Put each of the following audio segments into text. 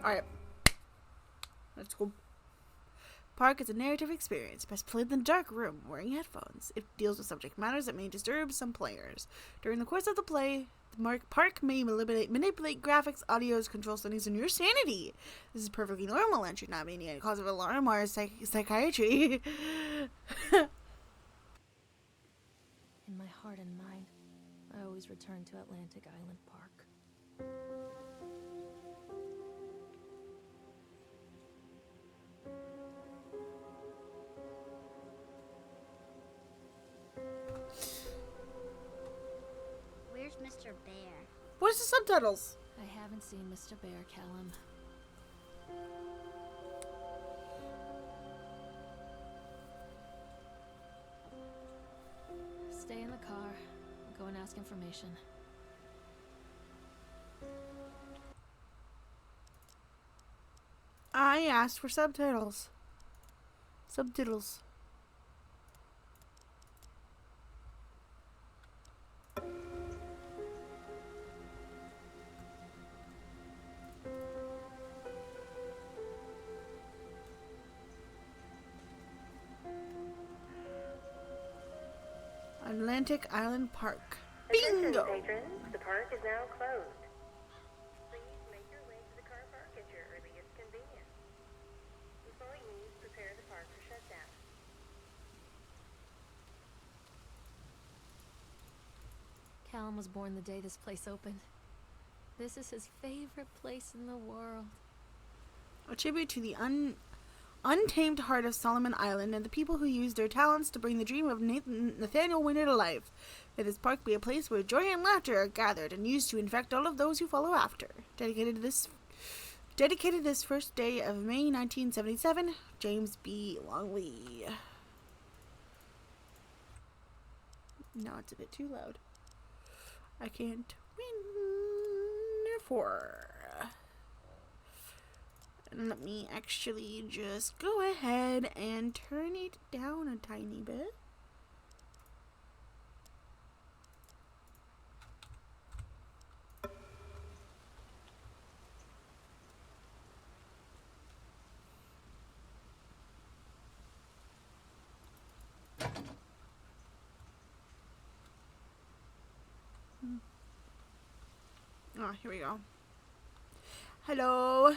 Alright, let's go. Park is a narrative experience, best played in the dark room, wearing headphones. It deals with subject matters that may disturb some players. During the course of the play, the park may manipulate graphics, audios, control settings, and your sanity. This is perfectly normal and should not be any cause of alarm or psychiatry. In my heart and mind, I always return to Atlantic Island Park. Where's Mr. Bear? Where's the subtitles? I haven't seen Mr. Bear, Callum. Stay in the car. I'll go and ask information. I asked for subtitles. Subtitles. Atlantic Island Park. Bingo! Attention, patrons. The park is now closed. Please make your way to the car park at your earliest convenience. Employees, prepare the park for shutdown. Callum was born the day this place opened. This is his favorite place in the world. A tribute to the untamed heart of Solomon Island and the people who used their talents to bring the dream of Nathaniel Winter to life. May this park be a place where joy and laughter are gathered and used to infect all of those who follow after. Dedicated this first day of May 1977, James B. Longley. No, it's a bit too loud. I can't win. Therefore, let me actually just go ahead and turn it down a tiny bit. Oh, here we go. Hello.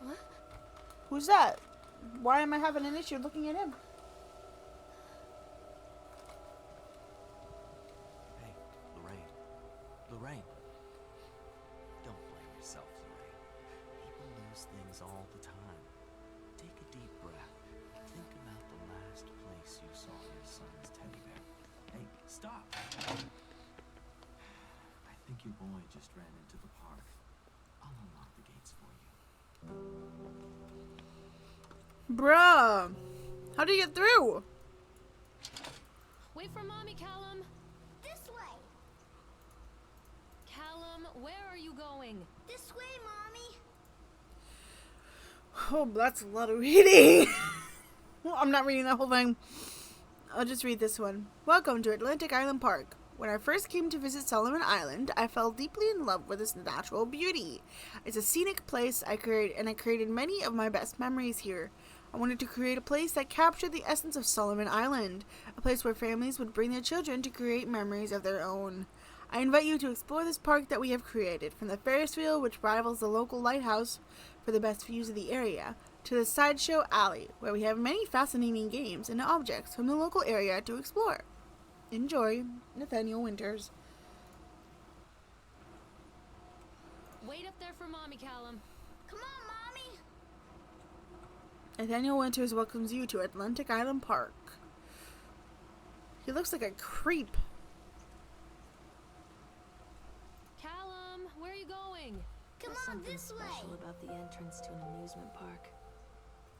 What? Who's that? Why am I having an issue looking at him? Hey, Lorraine. Don't blame yourself, Lorraine. People lose things all the time. Take a deep breath. Think about the last place you saw your son's teddy bear. Hey, stop! I think your boy just ran into the park. I'll unlock the gates for you. Bruh. How do you get through? Wait for Mommy, Callum! This way! Callum, where are you going? This way, Mommy! Oh, that's a lot of reading. Well, I'm not reading that whole thing. I'll just read this one. Welcome to Atlantic Island Park. When I first came to visit Solomon Island, I fell deeply in love with its natural beauty. It's a scenic place I created many of my best memories here. I wanted to create a place that captured the essence of Solomon Island, a place where families would bring their children to create memories of their own. I invite you to explore this park that we have created, from the Ferris wheel, which rivals the local lighthouse for the best views of the area, to the Sideshow Alley, where we have many fascinating games and objects from the local area to explore. Enjoy, Nathaniel Winters. Wait up there for Mommy, Callum. Come on, Mommy! Nathaniel Winters welcomes you to Atlantic Island Park. He looks like a creep. Callum, where are you going? Come There's on, something this way! special about the entrance to an amusement park.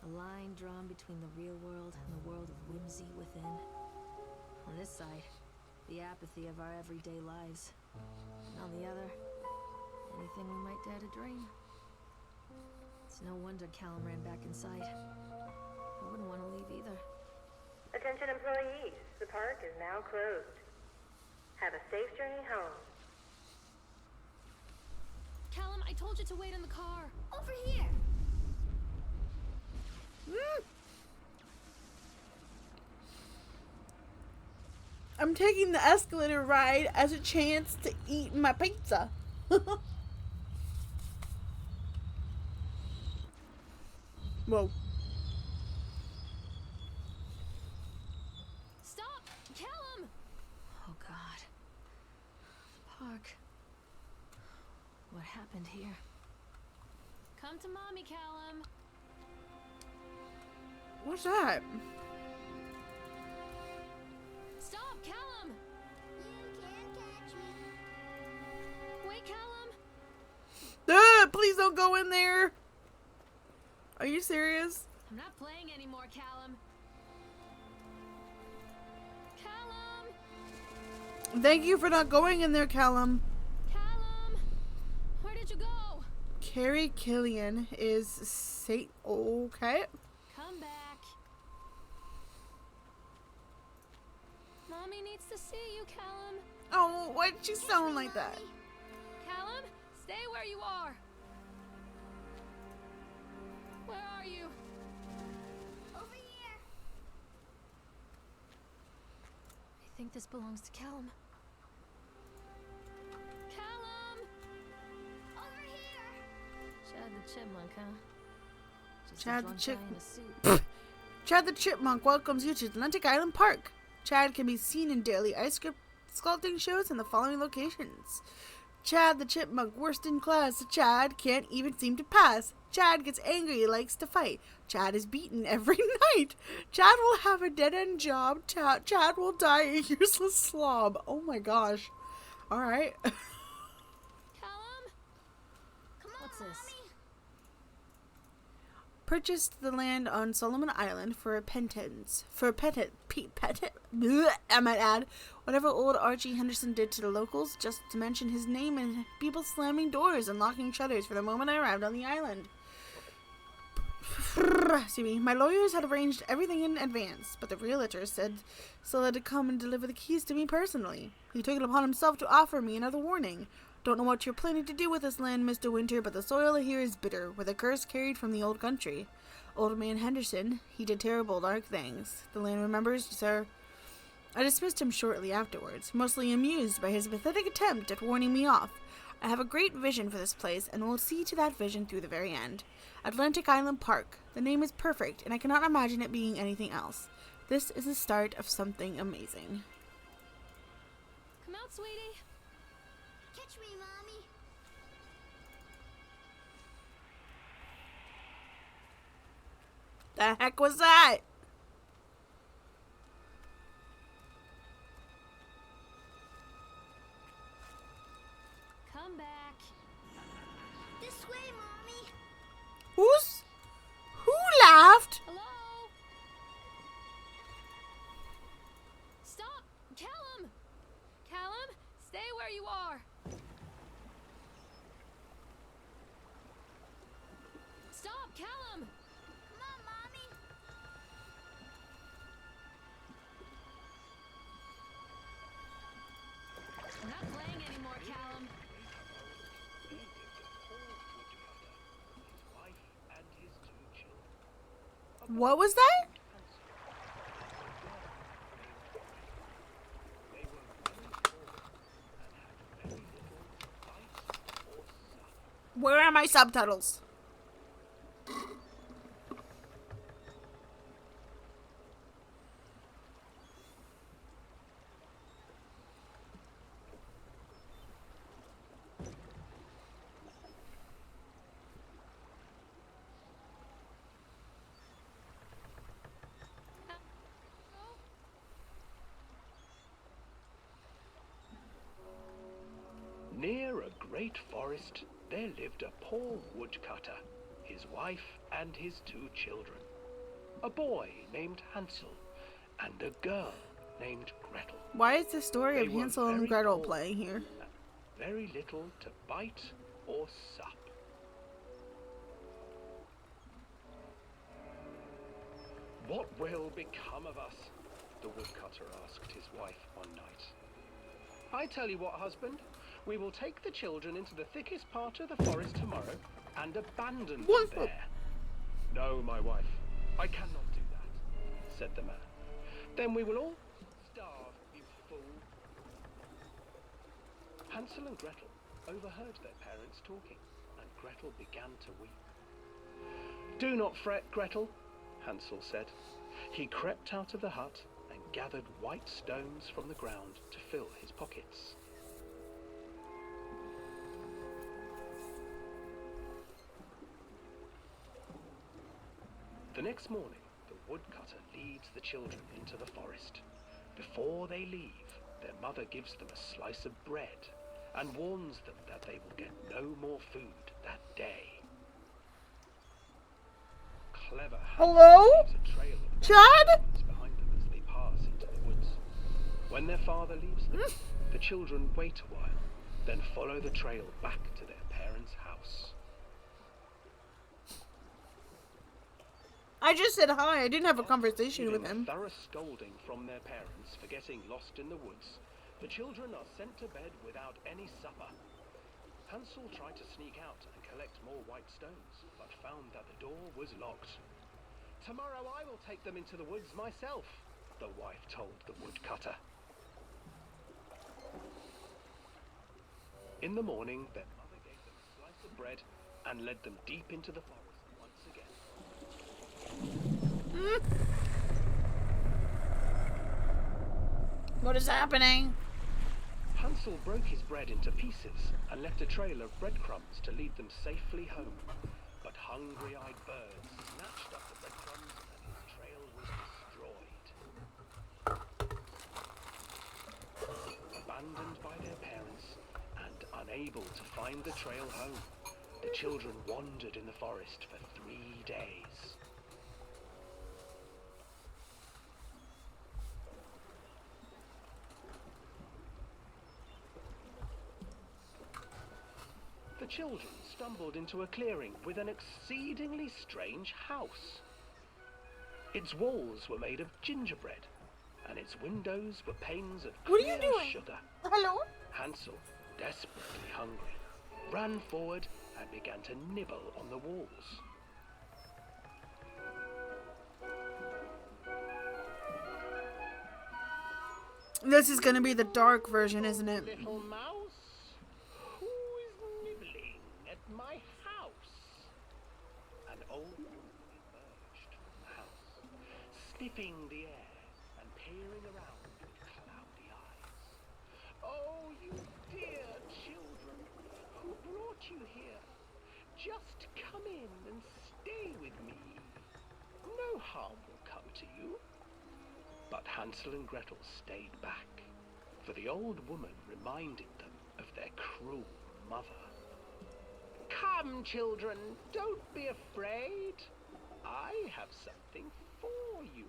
A line drawn between the real world and the world of whimsy within. On this side, the apathy of our everyday lives. And on the other, anything we might dare to dream. It's no wonder Callum ran back inside. I wouldn't want to leave either. Attention employees, the park is now closed. Have a safe journey home. I told you to wait in the car. Over here. I'm taking the escalator ride as a chance to eat my pizza. Whoa. Stop! Callum! Oh, God. Park. What happened here? Come to mommy, Callum. What's that? Stop, Callum! You can't catch me. Wait, Callum! Please don't go in there. Are you serious? I'm not playing anymore, Callum. Callum! Thank you for not going in there, Callum. Callum! Where did you go? Carrie Killian is Saint. Okay. Come back. Mommy needs to see you, Callum. Oh, why'd she sound like that? Callum, stay where you are. Where are you? Over here. I think this belongs to Callum. Callum! Over here. Chad the Chipmunk, huh? Just Chad a the drunk Chip- guy in a suit. Chad the Chipmunk welcomes you to Atlantic Island Park. Chad can be seen in daily ice sculpting shows in the following locations. Chad the Chipmunk, worst in class. Chad can't even seem to pass. Chad gets angry, likes to fight. Chad is beaten every night. Chad will have a dead-end job. Chad will die a useless slob. Oh my gosh. Alright. Callum? Come on, What's this? Mommy. Purchased the land on Solomon Island for a pittance. Bleh, I might add. Whatever old Archie Henderson did to the locals, just to mention his name and people slamming doors and locking shutters for the moment I arrived on the island. Excuse me. My lawyers had arranged everything in advance, but the realtor said Scylla to come and deliver the keys to me personally. He took it upon himself to offer me another warning. Don't know what you're planning to do with this land, Mr. Winter, but the soil here is bitter, with a curse carried from the old country. Old man Henderson, he did terrible dark things. The land remembers, sir. I dismissed him shortly afterwards, mostly amused by his pathetic attempt at warning me off. I have a great vision for this place, and will see to that vision through the very end. Atlantic Island Park. The name is perfect, and I cannot imagine it being anything else. This is the start of something amazing. Come out, sweetie. Catch me, Mommy. The heck was that? Come back. This way, Mommy. Who laughed? Hello? Stop! Callum! Callum, stay where you are. Stop, Callum! Come on, Mommy. I'm not playing anymore, Callum. What was that? Where are my subtitles? Near a great forest, there lived a poor woodcutter, his wife and his 2 children. A boy named Hansel and a girl named Gretel. Why is the story They of were Hansel and very Gretel poor, playing here? Very little to bite or sup. What will become of us? The woodcutter asked his wife one night. I tell you what, husband, We will take the children into the thickest part of the forest tomorrow and abandon them Wonderful. there. No, my wife, I cannot do that, said the man. Then we will all starve, you fool. Hansel and Gretel overheard their parents talking, and Gretel began to weep. Do not fret, Gretel, Hansel said. He crept out of the hut and gathered white stones from the ground to fill his pockets. The next morning, the woodcutter leads the children into the forest. Before they leave, their mother gives them a slice of bread and warns them that they will get no more food that day. Clever Hansel Hello? leaves a trail of Chad? stones behind them as they pass into the woods. When their father leaves them, the children wait a while, then follow the trail back to their parents' house. I just said hi. I didn't have a conversation with Receiving him. thorough scolding from their parents for getting lost in the woods, the children are sent to bed without any supper. Hansel tried to sneak out and collect more white stones, but found that the door was locked. Tomorrow I will take them into the woods myself, the wife told the woodcutter. In the morning, their mother gave them a slice of bread and led them deep into the forest once again. What is happening? Hansel broke his bread into pieces and left a trail of breadcrumbs to lead them safely home. But hungry-eyed birds snatched up the breadcrumbs and his trail was destroyed. Abandoned by their parents and unable to find the trail home, the children wandered in the forest for 3 days. The children stumbled into a clearing with an exceedingly strange house. Its walls were made of gingerbread, and its windows were panes of What are you clear doing? sugar. Hello? Hansel, desperately hungry, ran forward and began to nibble on the walls. This is gonna be the dark version, isn't it? Little mouse, who is nibbling at my house? An old woman emerged from the house, sniffing the air and peering around with cloudy eyes. Oh, you dear children, who brought you here? Just come in and stay with me. No harm will come to you. But Hansel and Gretel stayed back, for the old woman reminded them of their cruel mother. Come, children, don't be afraid. I have something for you.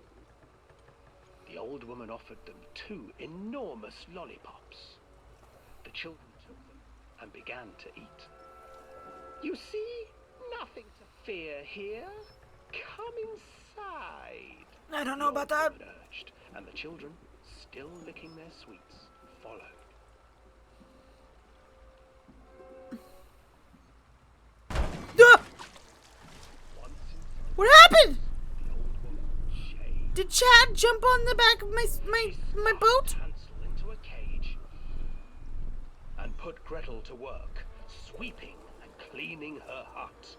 The old woman offered them 2 enormous lollipops. The children took them and began to eat. You see, nothing to fear here. Come inside. I don't know about that. The old woman urged, and the children, still licking their sweets, followed. Ah! Once inside, What happened? the old woman shaved. Did Chad jump on the back of my Stuffed boat? Hansel into a cage and put Gretel to work, sweeping and cleaning her hut.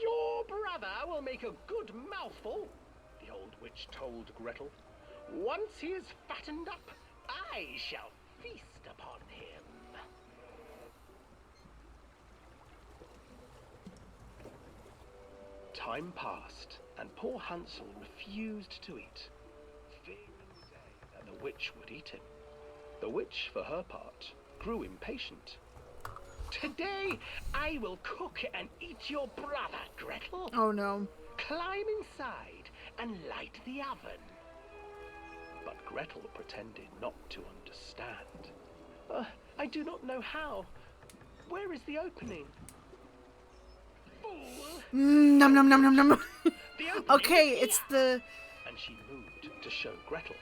Your brother will make a good mouthful, the old witch told Gretel. Once he is fattened up, I shall feast upon him. Time passed, and poor Hansel refused to eat, fearing the day that the witch would eat him. The witch, for her part, grew impatient. Today I will cook and eat your brother, Gretel. Oh no. Climb inside and light the oven. But Gretel pretended not to understand. I do not know how. Where is the opening? Fool! Nom nom nom nom nom. The opening Okay, is it's here. the. And she moved to show Gretel.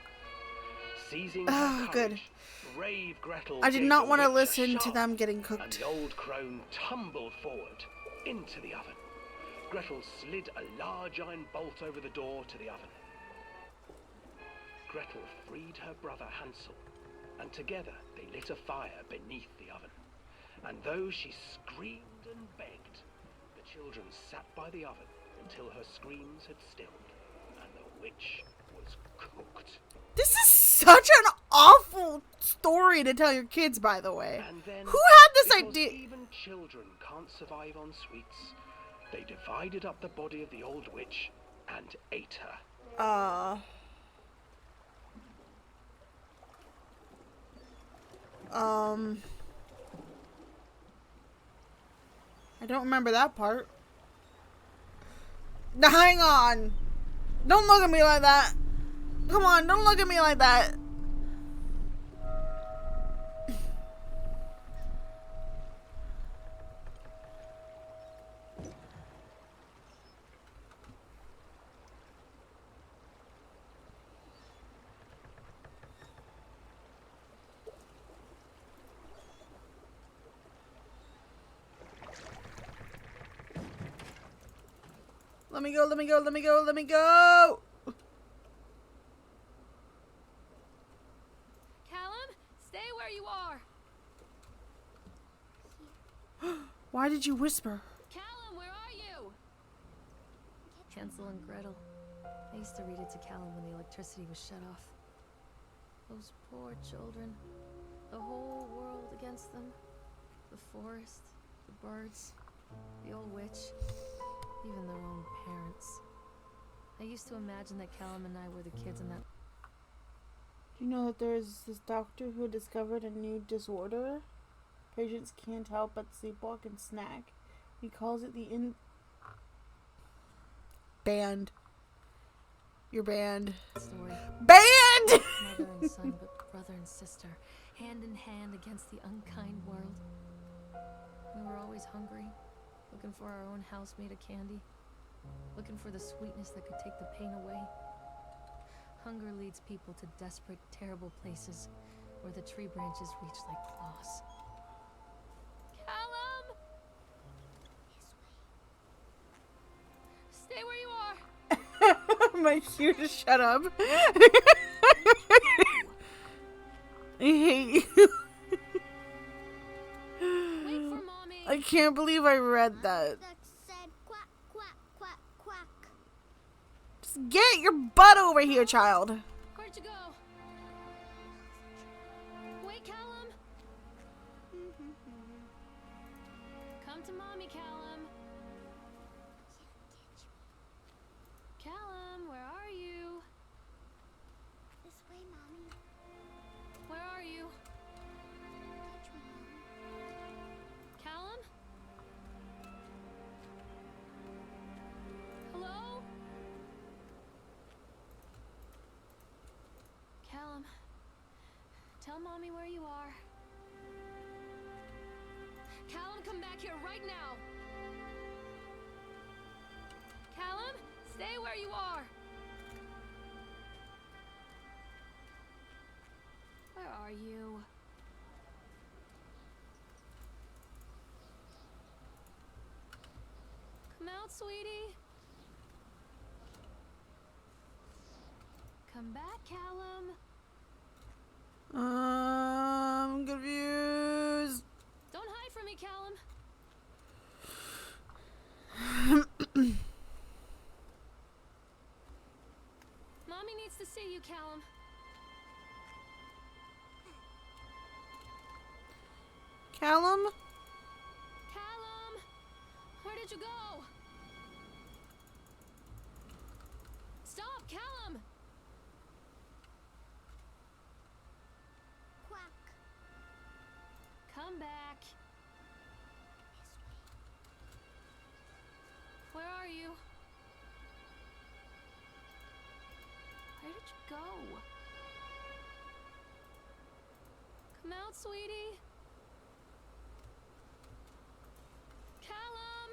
Seizing Oh, her good. courage, brave Gretel I did gave not the want to witch a listen to shove, them getting and cooked. the old crone tumbled forward into the oven. Gretel slid a large iron bolt over the door to the oven. Gretel freed her brother Hansel, and together they lit a fire beneath the oven. And though she screamed and begged, the children sat by the oven until her screams had stilled, and the witch was cooked. This is such an awful story to tell your kids, by the way. And then, Who had this because idea? even children can't survive on sweets, they divided up the body of the old witch and ate her. I don't remember that part. Now, hang on. Don't look at me like that. Come on, don't look at me like that. Let me go, let me go, let me go, let me go! Callum, stay where you are. Why did you whisper? Callum, where are you? Hansel and Gretel. I used to read it to Callum when the electricity was shut off. Those poor children. The whole world against them. The forest, the birds, the old witch, even their own parents. I used to imagine that Callum and I were the kids in that. Do you know that there's this doctor who discovered a new disorder? Patients can't help but sleepwalk and snack. He calls it the banned. You're banned. Story. Banned! Mother and son, but brother and sister, hand in hand against the unkind world. We were always hungry, looking for our own house made of candy, looking for the sweetness that could take the pain away. Hunger leads people to desperate, terrible places where the tree branches reach like claws. Callum! Stay where you are! My cue to shut up. I hate you. Wait for mommy! I can't believe I read that. That said quack, quack, quack, quack. Just get your butt over here, child. Where'd you go? Wait, Callum! Come to mommy, Callum. Callum, where are you? This way, Mommy. Where are you? Catch me, Mom. Callum? Hello? Callum, tell mommy where you are. Callum, come back here right now. Callum, stay where you are. Where are you? Come out, sweetie. Come back, Callum. I'm confused. Don't hide from me, Callum. Mommy needs to see you, Callum. Callum? Callum! Where did you go? Stop, Callum! Quack. Come back. Where are you? Where did you go? Come out, sweetie. Callum!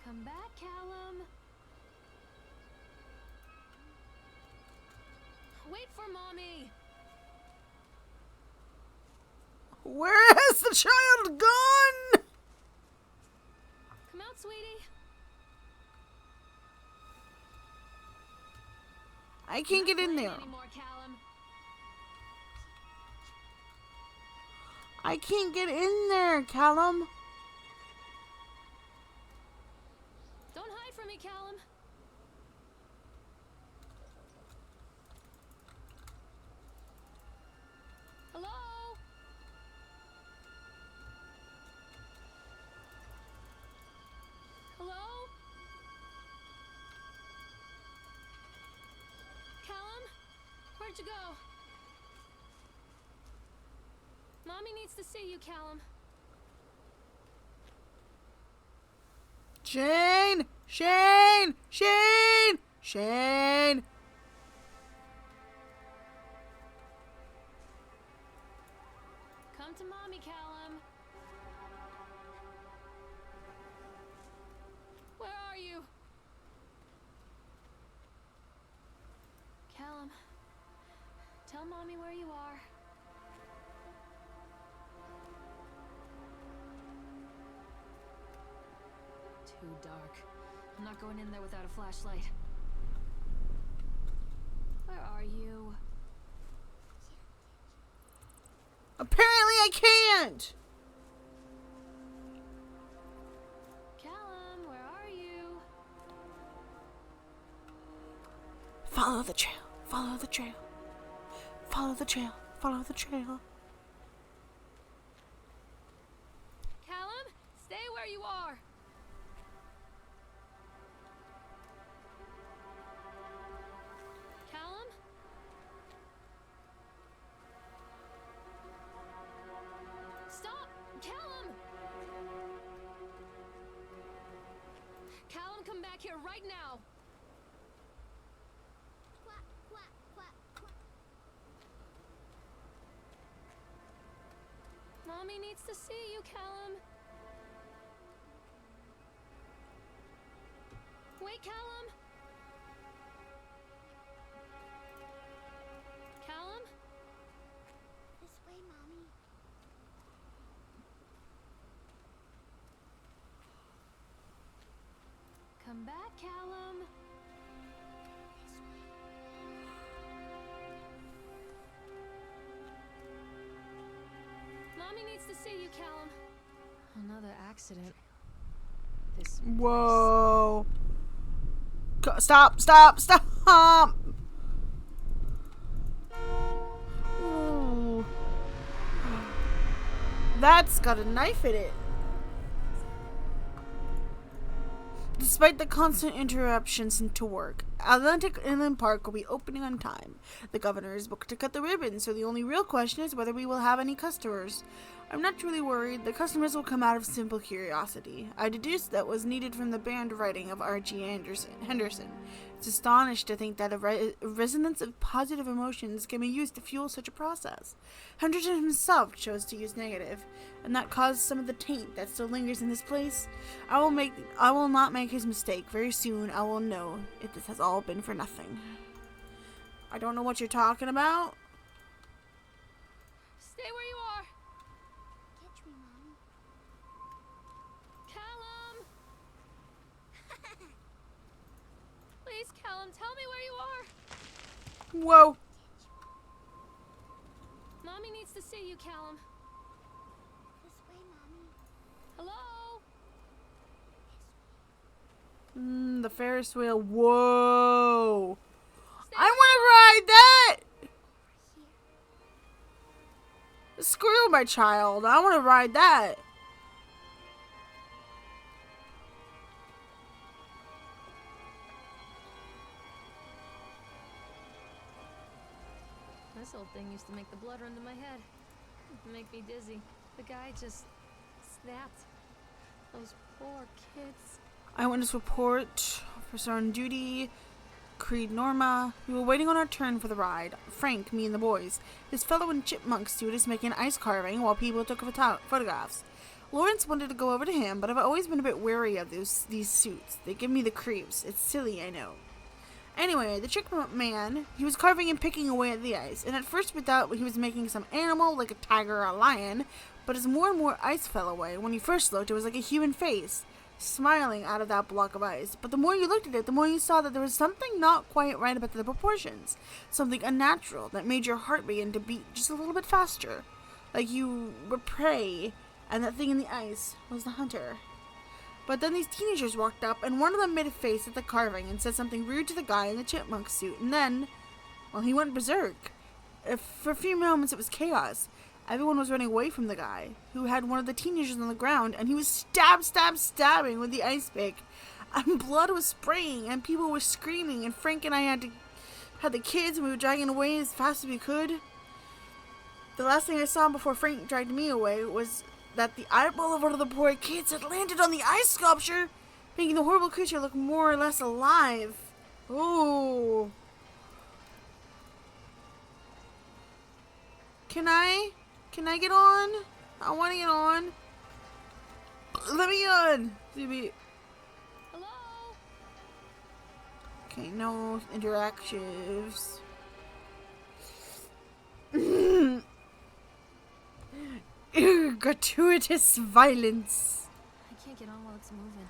Come back, Callum. Wait for Mommy! Where has the child gone? Come out, sweetie. I can't get in there. Anymore, Callum. I can't get in there, Callum. Don't hide from me, Callum. Hello? Hello? Callum? Where'd you go? Mommy needs to see you, Callum. Shane! Shane! Shane! Shane! Come to Mommy, Callum. Where are you? Callum, tell Mommy where you are. Too dark. I'm not going in there without a flashlight. Where are you? Apparently I can't! Callum, where are you? Follow the trail. Follow the trail. Follow the trail. Follow the trail. Callum, stay where you are. Callum? Stop! Callum! Callum, come back here right now! Quack, quack, quack, quack. Mommy needs to see you, Callum. Wait, Callum! Callum? This way, Mommy. Come back, Callum. Mommy needs to see you, Callum. Another accident. This Whoa. Stop, stop, stop! Ooh. That's got a knife in it. Despite the constant interruptions into work, Atlantic Inland Park will be opening on time. The governor is booked to cut the ribbon, so the only real question is whether we will have any customers. I'm not truly worried. The customers will come out of simple curiosity. I deduced that was needed from the banned writing of R.G. Henderson. It's astonished to think that a resonance of positive emotions can be used to fuel such a process. Henderson himself chose to use negative, and that caused some of the taint that still lingers in this place. I will not make his mistake. Very soon I will know if this has all been for nothing. I don't know what you're talking about. Stay where you are. Catch me, Mommy. Callum! Please, Callum, tell me where you are. Whoa. Mommy needs to see you, Callum. This way, Mommy. Hello? The Ferris wheel. Whoa. Stay I want to ride that. Here. Screw my child. I want to ride that. This old thing used to make the blood run to my head. Make me dizzy. The guy just snapped. Those poor kids. Eyewitness report. Officer on duty. Creed Norma. We were waiting on our turn for the ride. Frank, me and the boys. His fellow in chipmunk suit is making ice carving while people took photographs. Lawrence wanted to go over to him, but I've always been a bit wary of these suits. They give me the creeps. It's silly, I know. Anyway, the chick man, he was carving and picking away at the ice, and at first we thought he was making some animal, like a tiger or a lion, but as more and more ice fell away, when you first looked, it was like a human face, smiling out of that block of ice. But the more you looked at it, the more you saw that there was something not quite right about the proportions, something unnatural that made your heart begin to beat just a little bit faster, like you were prey, and that thing in the ice was the hunter. But then these teenagers walked up, and one of them made a face at the carving and said something rude to the guy in the chipmunk suit, and then, well, he went berserk. For a few moments, it was chaos. Everyone was running away from the guy, who had one of the teenagers on the ground, and he was stabbing with the ice pick, and blood was spraying, and people were screaming, and Frank and I had the kids, and we were dragging away as fast as we could. The last thing I saw before Frank dragged me away was that the eyeball of one of the poor kids had landed on the ice sculpture, making the horrible creature look more or less alive. Ooh. Can I get on? I want to get on. Let me on. Hello? Okay, no interactions. Gratuitous violence. I can't get on while it's moving.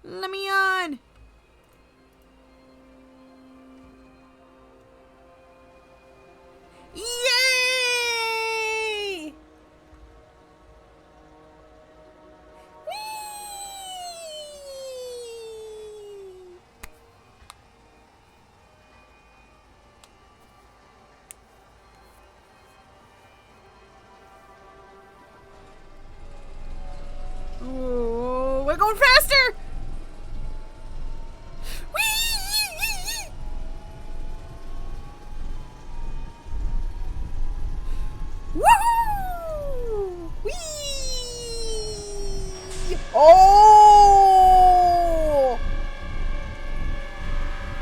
Let me on. Yay! Whee! Oh, we're going faster! Whee! Woohoo! Whee! Oh!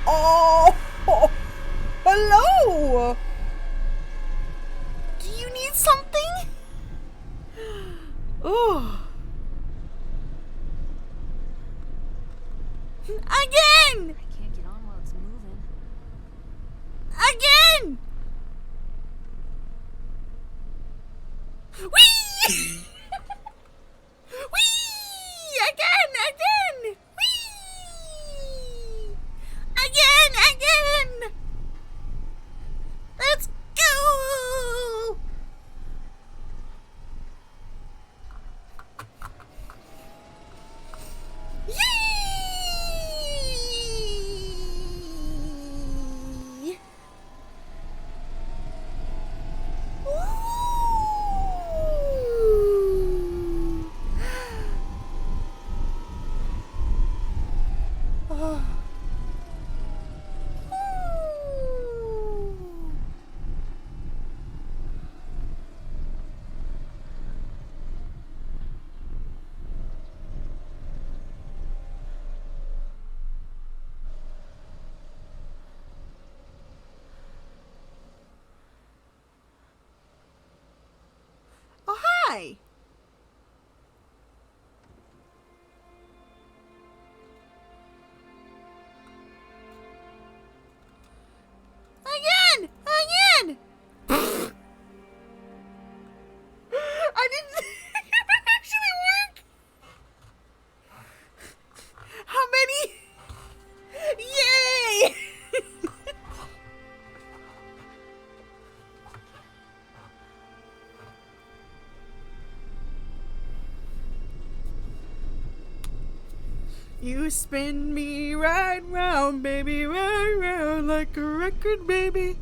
Oh! Hello! Do you need something? Oh. Again! I can't get on while it's moving. Again! Whee! Whee! Again! Whee! Again! Let's go! Yee! Ooh. Oh. Ooh. Oh, hi. Again! I didn't think it would actually work. How many? Yay! You spin me right round, baby, right round like a record, baby.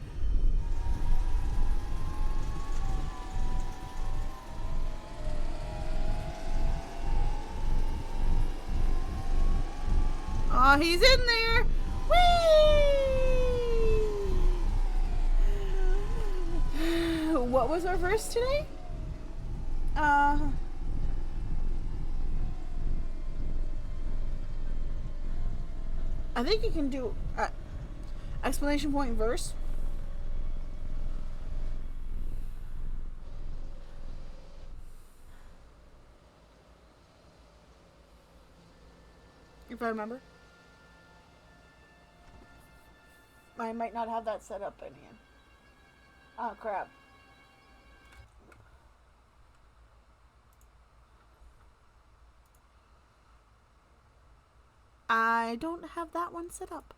Oh, he's in there. Whee! What was our verse today? I think you can do exclamation point verse. If I remember. I might not have that set up in here. Oh, crap. I don't have that one set up.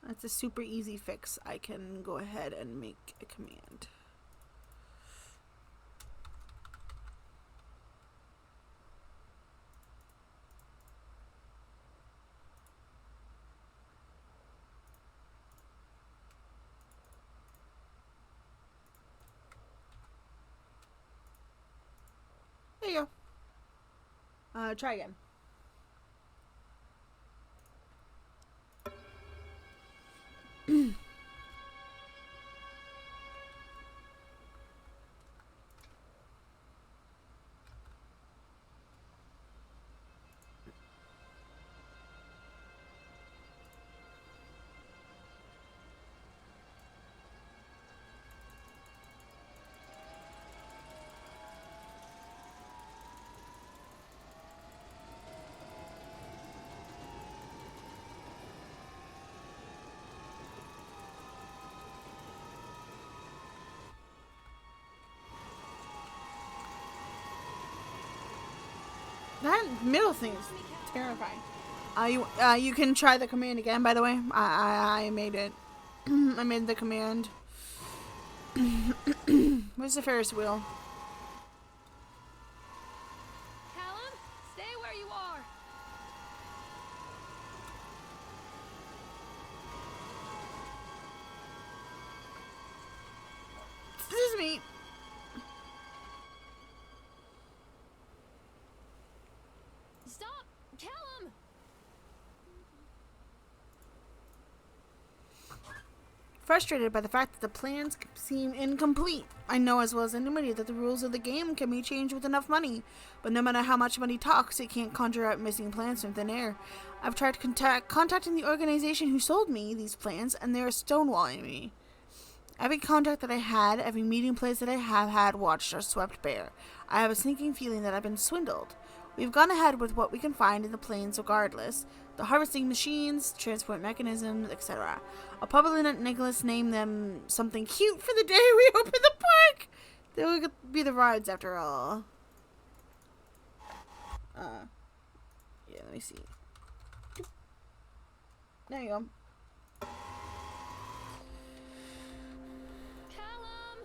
That's a super easy fix. I can go ahead and make a command. There you go. Try again. That middle thing is terrifying. You can try the command again. By the way, I made it. I made the command. Where's the Ferris wheel? Callum, stay where you are. This is me. Stop, Callum. Frustrated by the fact that the plans seem incomplete. I know as well as anybody that the rules of the game can be changed with enough money, but no matter how much money talks, it can't conjure up missing plans from thin air. I've tried contacting the organization who sold me these plans, and they're stonewalling me. Every contact that I had, every meeting place that I have had watched are swept bare. I have a sneaking feeling that I've been swindled. We've gone ahead with what we can find in the plains regardless. The harvesting machines, transport mechanisms, etc. I'll probably let Nicholas name them something cute for the day we open the park. They will be the rides after all. Yeah, let me see. There you go. Callum.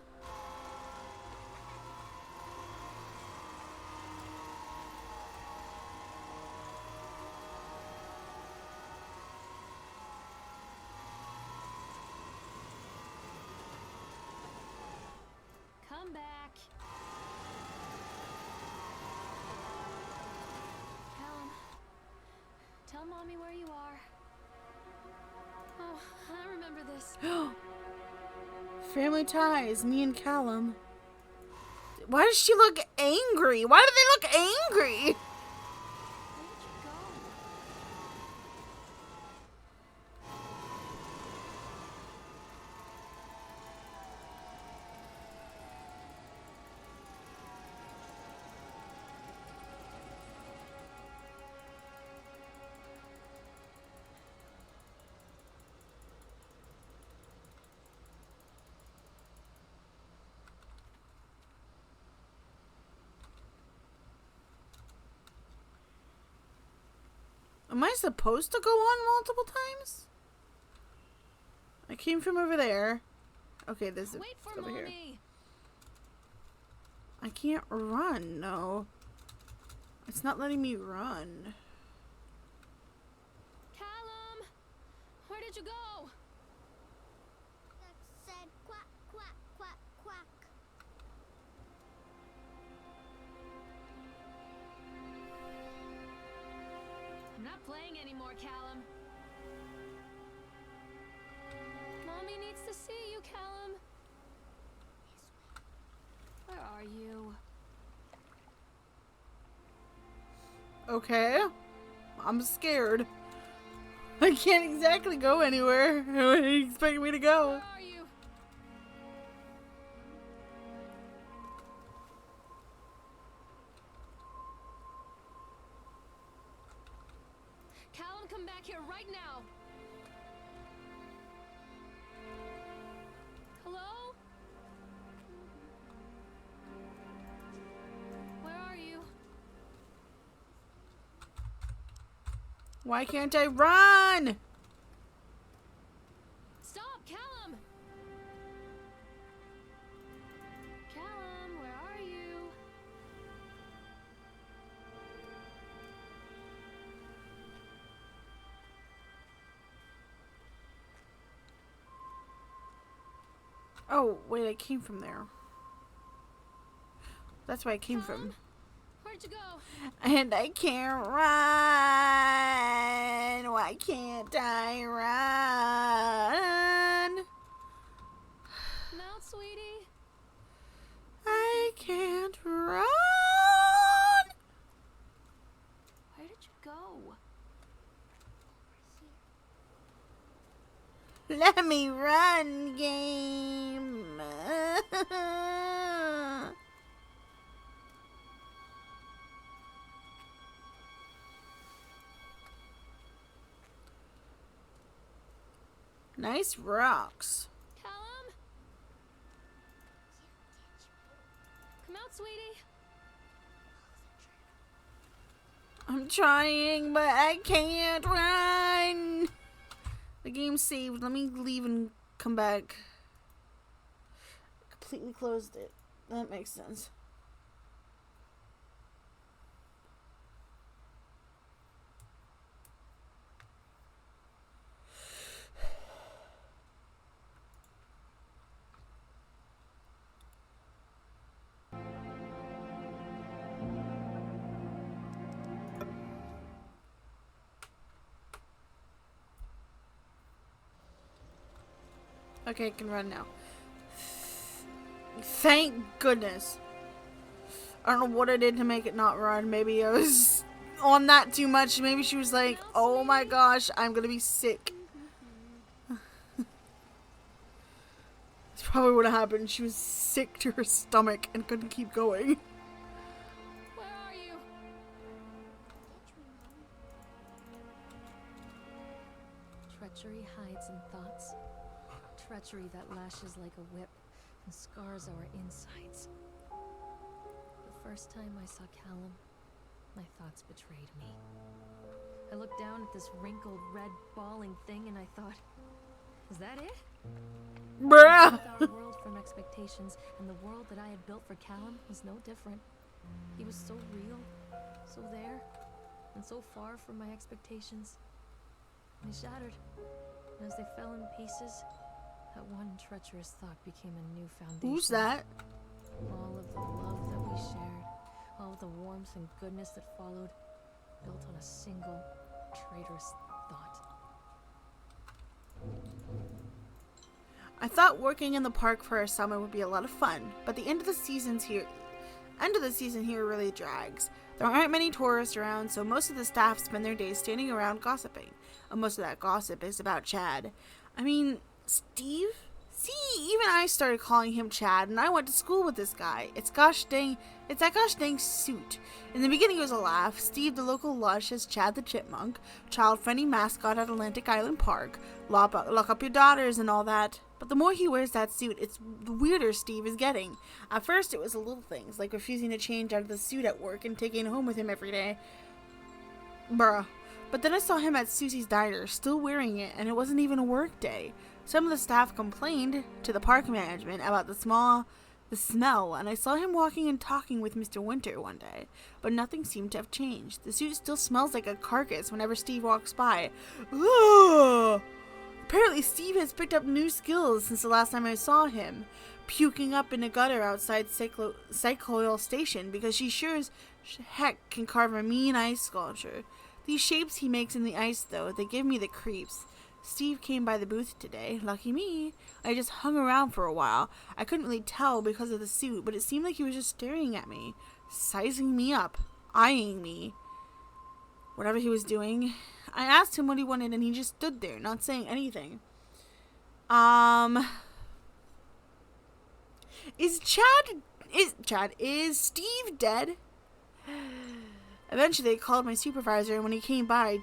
Come back. Callum, tell Mommy where you are. Oh, I remember this. Family ties, me and Callum. Why does she look angry? Why do they look angry? Where did you go? Am I supposed to go on multiple times? I came from over there. Okay, there's Wait for over here. Mommy. I can't run, no. It's not letting me run. Callum, where did you go? That said quack, quack, quack, quack. anymore, Callum. Mommy needs to see you, Callum. Where are you? Okay. I'm scared. I can't exactly go anywhere. Where are you expecting me to go? Where are you? Callum, come back here right now. Hello? Where are you? Why can't I run? Stop, Callum! Callum, where are you? Oh, wait, I came from there. That's where I came from. Where'd you go? And I can't run. Why can't I run? Come out, sweetie. I can't run. Where did you go? Let me run, game. Nice rocks. Callum? Come out, sweetie. I'm trying, but I can't run. The game's saved. Let me leave and come back. Completely closed it. That makes sense. Okay, I can run now. Thank goodness. I don't know what I did to make it not run. Maybe I was on that too much. Maybe she was like, oh my gosh, I'm gonna be sick. That's probably what happened. She was sick to her stomach and couldn't keep going. Where are you? Treachery hides in thoughts. Treachery that lashes like a whip and scars our insides. The first time I saw Callum, my thoughts betrayed me. I looked down at this wrinkled, red, bawling thing and I thought, is that it? Bruh. Our world from expectations, and the world that I had built for Callum was no different. He was so real, so there, and so far from my expectations. They shattered, and as they fell in pieces, that one treacherous thought became a new foundation. Who's that? All of the love that we shared, all of the warmth and goodness that followed, built on a single traitorous thought. I thought working in the park for a summer would be a lot of fun, but the end of the season here really drags. There aren't many tourists around, so most of the staff spend their days standing around gossiping. And most of that gossip is about Chad. I mean, Steve? See, even I started calling him Chad, and I went to school with this guy. It's that gosh dang suit. In the beginning it was a laugh. Steve, the local lush, is Chad the Chipmunk, child-friendly mascot at Atlantic Island Park, lock up your daughters and all that. But the more he wears that suit, it's the weirder Steve is getting. At first it was the little things, like refusing to change out of the suit at work and taking it home with him every day. Bruh. But then I saw him at Susie's Diner, still wearing it, and it wasn't even a work day. Some of the staff complained to the park management about the smell, and I saw him walking and talking with Mr. Winter one day, but nothing seemed to have changed. The suit still smells like a carcass whenever Steve walks by. Ugh! Apparently Steve has picked up new skills since the last time I saw him, puking up in a gutter outside Cycloil Station because she sure as heck can carve a mean ice sculpture. These shapes he makes in the ice, though, they give me the creeps. Steve came by the booth today. Lucky me. I just hung around for a while. I couldn't really tell because of the suit, but it seemed like he was just staring at me, sizing me up, eyeing me. Whatever he was doing. I asked him what he wanted, and he just stood there, not saying anything. Is Steve dead? Eventually, they called my supervisor, and when he came by,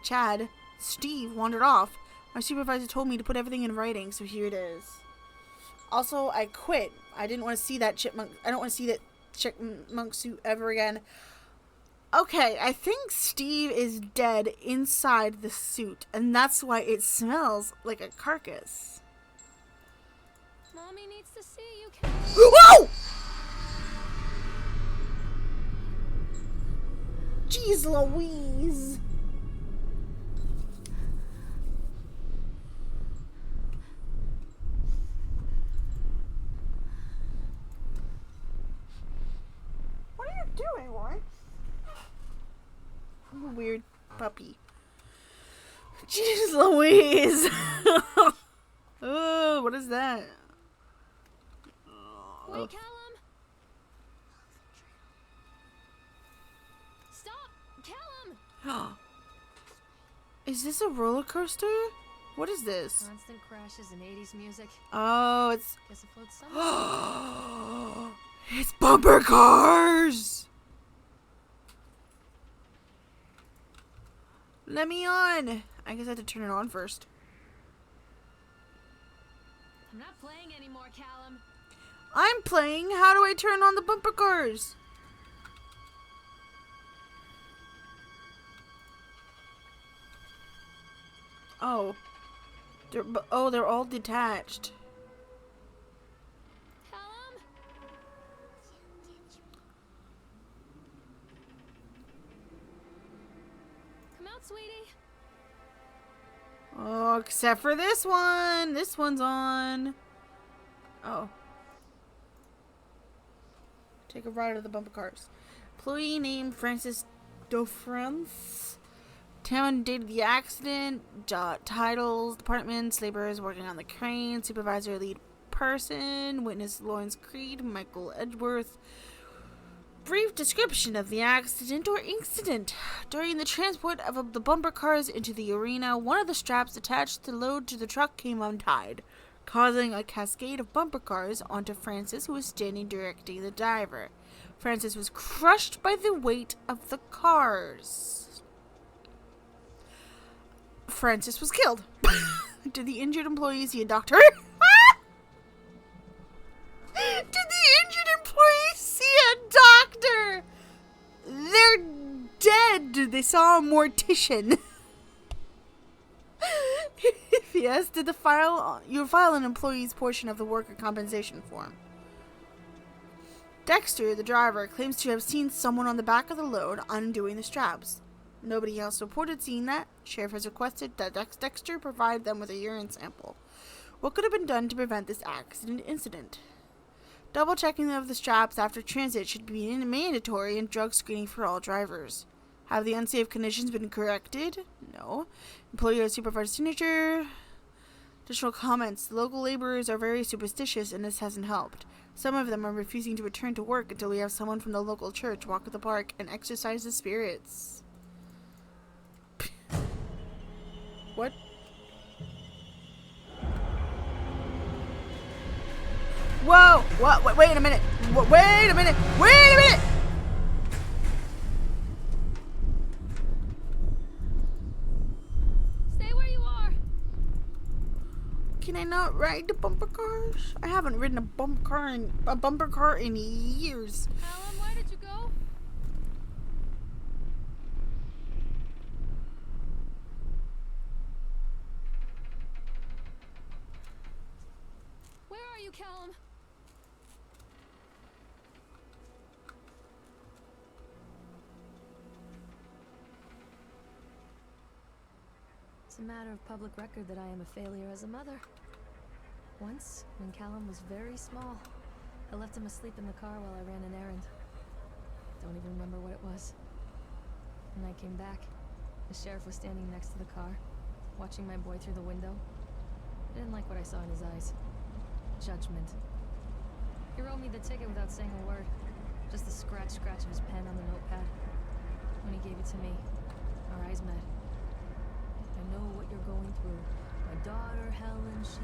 Steve wandered off. My supervisor told me to put everything in writing, so here it is. Also, I quit. I didn't want to see that chipmunk. I don't want to see that chipmunk suit ever again. Okay, I think Steve is dead inside the suit, and that's why it smells like a carcass. Mommy needs to see you, Calum. Whoa! Jeez Louise. What are you doing, Roy? I'm a weird puppy. Jeez Louise. Oh, what is that? Wait, Calum. Stop, Calum. Is this a roller coaster? What is this? Constant crashes and 80s music. Oh, it's Guess it floats somewhere. it's bumper cars. Let me on. I guess I have to turn it on first. I'm not playing anymore, Calum. I'm playing. How do I turn on the bumper cars? Oh. They're all detached. Calum? Come out, sweetie. Oh, except for this one. This one's on. Oh. Take a ride of the bumper cars. Employee named Francis Dofrance. Town date of the accident. Titles, departments, laborers working on the crane. Supervisor, lead person. Witness Lawrence Creed, Michael Edgeworth. Brief description of the accident or incident. During the transport of the bumper cars into the arena, one of the straps attached to load to the truck came untied, causing a cascade of bumper cars onto Francis, who was standing directing the driver. Francis was crushed by the weight of the cars. Francis was killed. Did the injured employee see a doctor? Did the injured employee see a doctor? They're dead. They saw a mortician. If yes, did you file an employee's portion of the worker compensation form? Dexter, the driver, claims to have seen someone on the back of the load undoing the straps. Nobody else reported seeing that. Sheriff has requested that Dexter provide them with a urine sample. What could have been done to prevent this accident incident? Double checking of the straps after transit should be mandatory and drug screening for all drivers. Have the unsafe conditions been corrected? No. Employee or supervisor signature. Additional comments. The local laborers are very superstitious and this hasn't helped. Some of them are refusing to return to work until we have someone from the local church walk the park and exercise the spirits. What? Whoa! What? Wait a minute! Wait a minute! Wait a minute! Stay where you are. Can I not ride the bumper cars? I haven't ridden a bumper car in years. Calum, where did you go? Where are you, Calum? It's a matter of public record that I am a failure as a mother. Once, when Calum was very small, I left him asleep in the car while I ran an errand. Don't even remember what it was. When I came back, The sheriff was standing next to the car, watching my boy through the window. I didn't like what I saw in his eyes. Judgment. He wrote me the ticket without saying a word. Just the scratch of his pen on the notepad. When he gave it to me, our eyes met. I know what you're going through. My daughter, Helen, she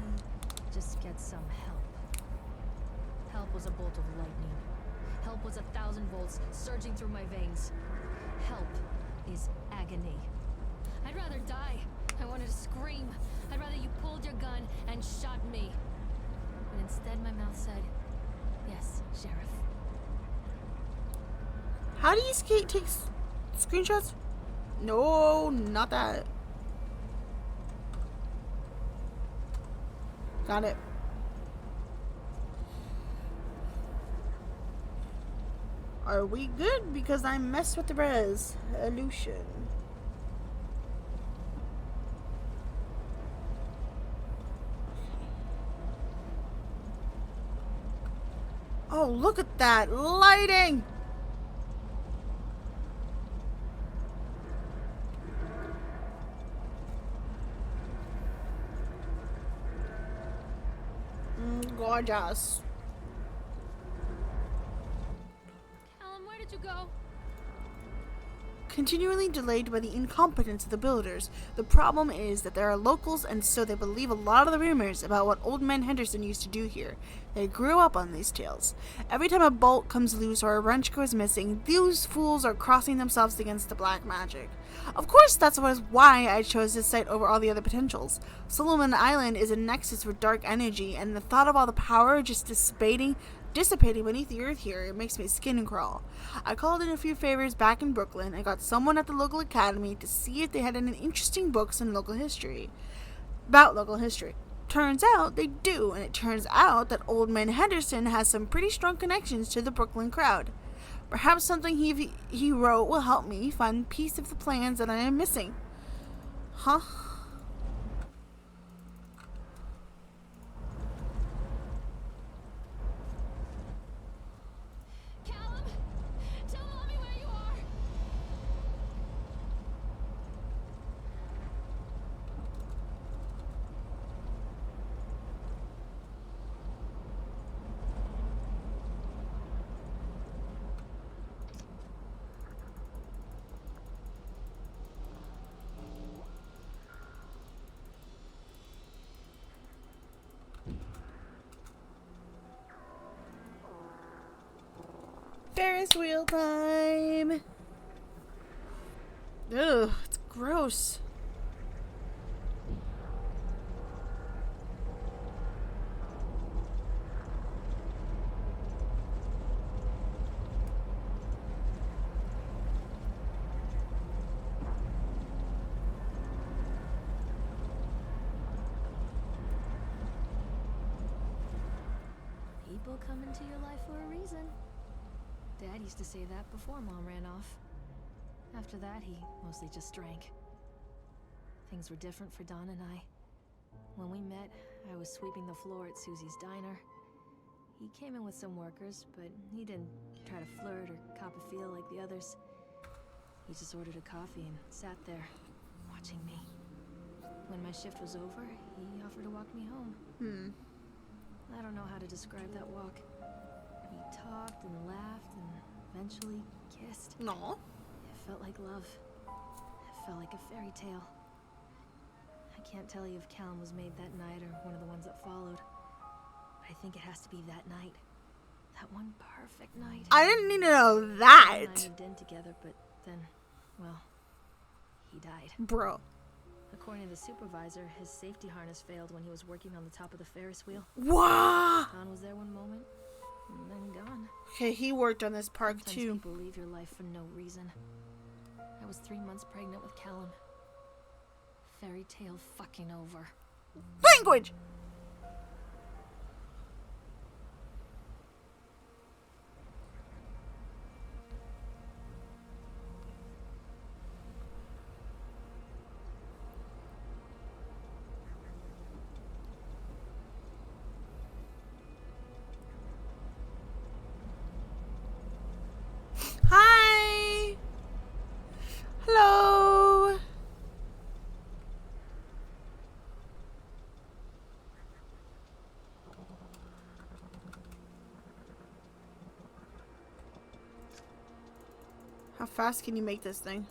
just gets some help. Help was a bolt of lightning. Help was 1,000 volts surging through my veins. Help is agony. I'd rather die. I wanted to scream. I'd rather you pulled your gun and shot me. But instead my mouth said, yes, Sheriff. How do you take screenshots? No, not that. Got it. Are we good? Because I messed with the resolution. Oh, look at that lighting! Gorgeous. Callum, where did you go? Continually delayed by the incompetence of the builders. The problem is that there are locals, and so they believe a lot of the rumors about what Old Man Henderson used to do here. They grew up on these tales. Every time a bolt comes loose or a wrench goes missing, these fools are crossing themselves against the black magic. Of course, that's why I chose this site over all the other potentials. Solomon Island is a nexus for dark energy, and the thought of all the power just dissipating beneath the earth here, it makes my skin crawl. I called in a few favors back in Brooklyn and got someone at the local academy to see if they had any interesting books in local history. About local history. Turns out they do, and it turns out that Old Man Henderson has some pretty strong connections to the Brooklyn crowd. Perhaps something he wrote will help me find a piece of the plans that I am missing. Huh? Callum, tell Mommy where you are. Ferris wheel time. Ugh, it's gross. People come into your life for a reason. Dad used to say that before Mom ran off. After that, he mostly just drank. Things were different for Don and I. When we met, I was sweeping the floor at Susie's diner. He came in with some workers, but he didn't try to flirt or cop a feel like the others. He just ordered a coffee and sat there, watching me. When my shift was over, he offered to walk me home. I don't know how to describe that walk. We talked and laughed and eventually kissed. No. It felt like love. It felt like a fairy tale. I can't tell you if Callum was made that night or one of the ones that followed. But I think it has to be that night. That one perfect night. I didn't need to know Callum that. and I moved in together, but then, well, he died. Bro. According to the supervisor, his safety harness failed when he was working on the top of the Ferris wheel. Wow. Don was there one moment, and then gone. Okay, he worked on this park Sometimes too. people leave your life for no reason. I was 3 months pregnant with Callum. Fairy tale fucking over. Language! Hi! Hello! How fast can you make this thing?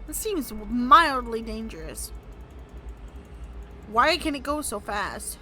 This seems mildly dangerous. Why can it go so fast?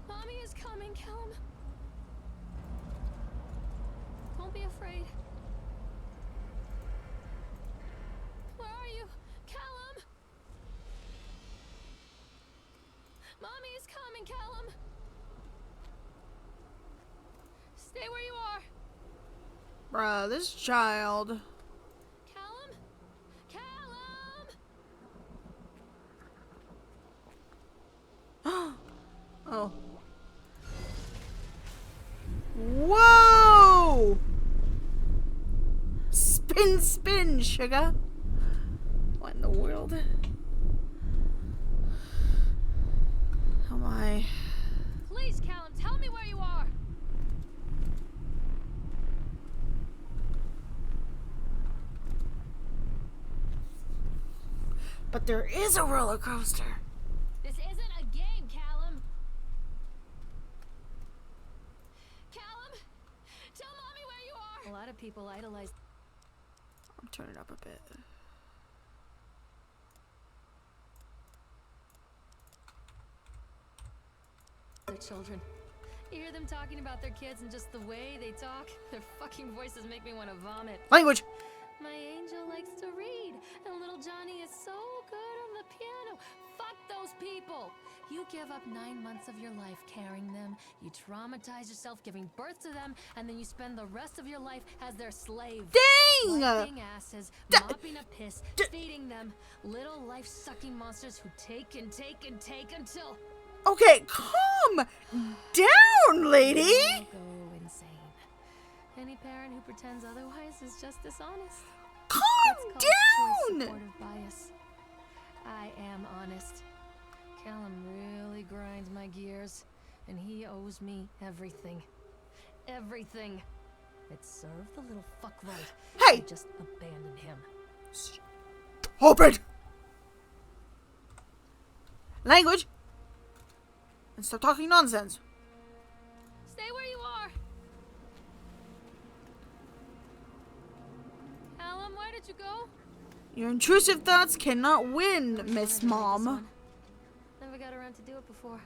Mommy is coming, Callum. Don't be afraid. Where are you? Callum! Mommy is coming, Callum! Stay where you are! Bruh, this child. Callum? Callum! Oh. Whoa! Spin, spin, sugar. What in the world? How am I? Please, Callum, tell me where you are! But there is a roller coaster. This isn't a game, Callum! Callum! Tell Mommy where you are! A lot of people idolize I'll turn it up a bit. their children. You hear them talking about their kids and just the way they talk? Their fucking voices make me want to vomit. Language! My angel likes to read, and little Johnny is so good on the piano. Fuck those people! You give up 9 months of your life carrying them, you traumatize yourself giving birth to them, and then you spend the rest of your life as their slave. Dang! Wiping asses, mopping up piss, feeding them. Little life-sucking monsters who take and take and take until... Okay, calm down, lady! They'll go insane. Any parent who pretends otherwise is just dishonest. Calm That's called choice down! supportive bias. I am honest. Callum really grinds my gears, and he owes me everything. Everything. It served the little fuck right. Hey! I just abandoned him. Stop it! Language! And stop talking nonsense. Stay where you are. Callum, where did you go? Your intrusive thoughts cannot win, Miss Wanna try this Mom. one. Never got around to do it before.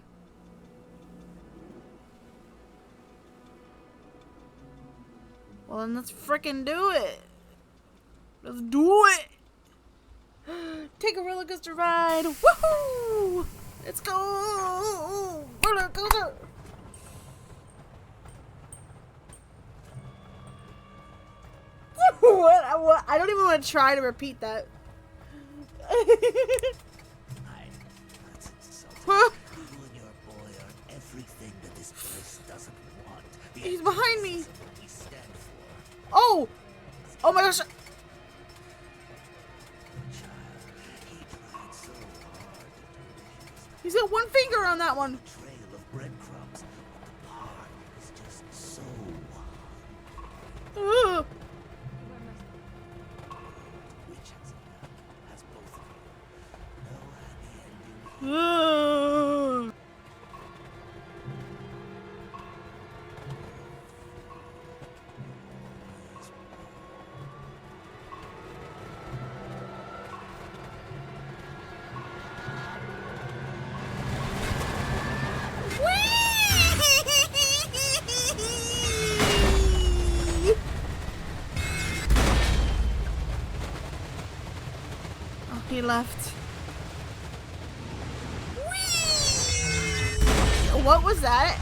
Well, then let's frickin' do it. Let's do it. Take a roller coaster ride. Woohoo! Let's go. Roller coaster. What? I don't even want to try to repeat that. That's insulting. Huh? You and your boy are everything that this place doesn't want. The He's behind me. antithesis of what we stand for. Oh! Oh my gosh! Child, he tried so hard to do He's got one finger on that one. his trail of breadcrumbs, but the part is just so Ugh. which has both of you. No happy ending. Ugh. Whee! Oh, he left. Whee! What was that?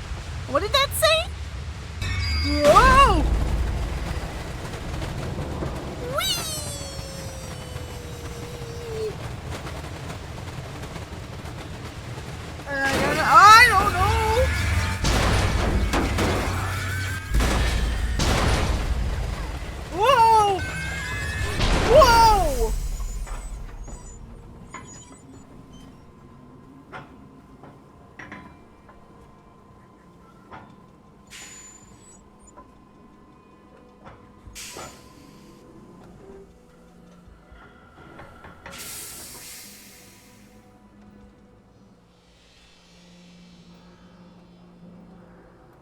What did that say? Whoa! Whee! I don't know. Whoa! Whoa!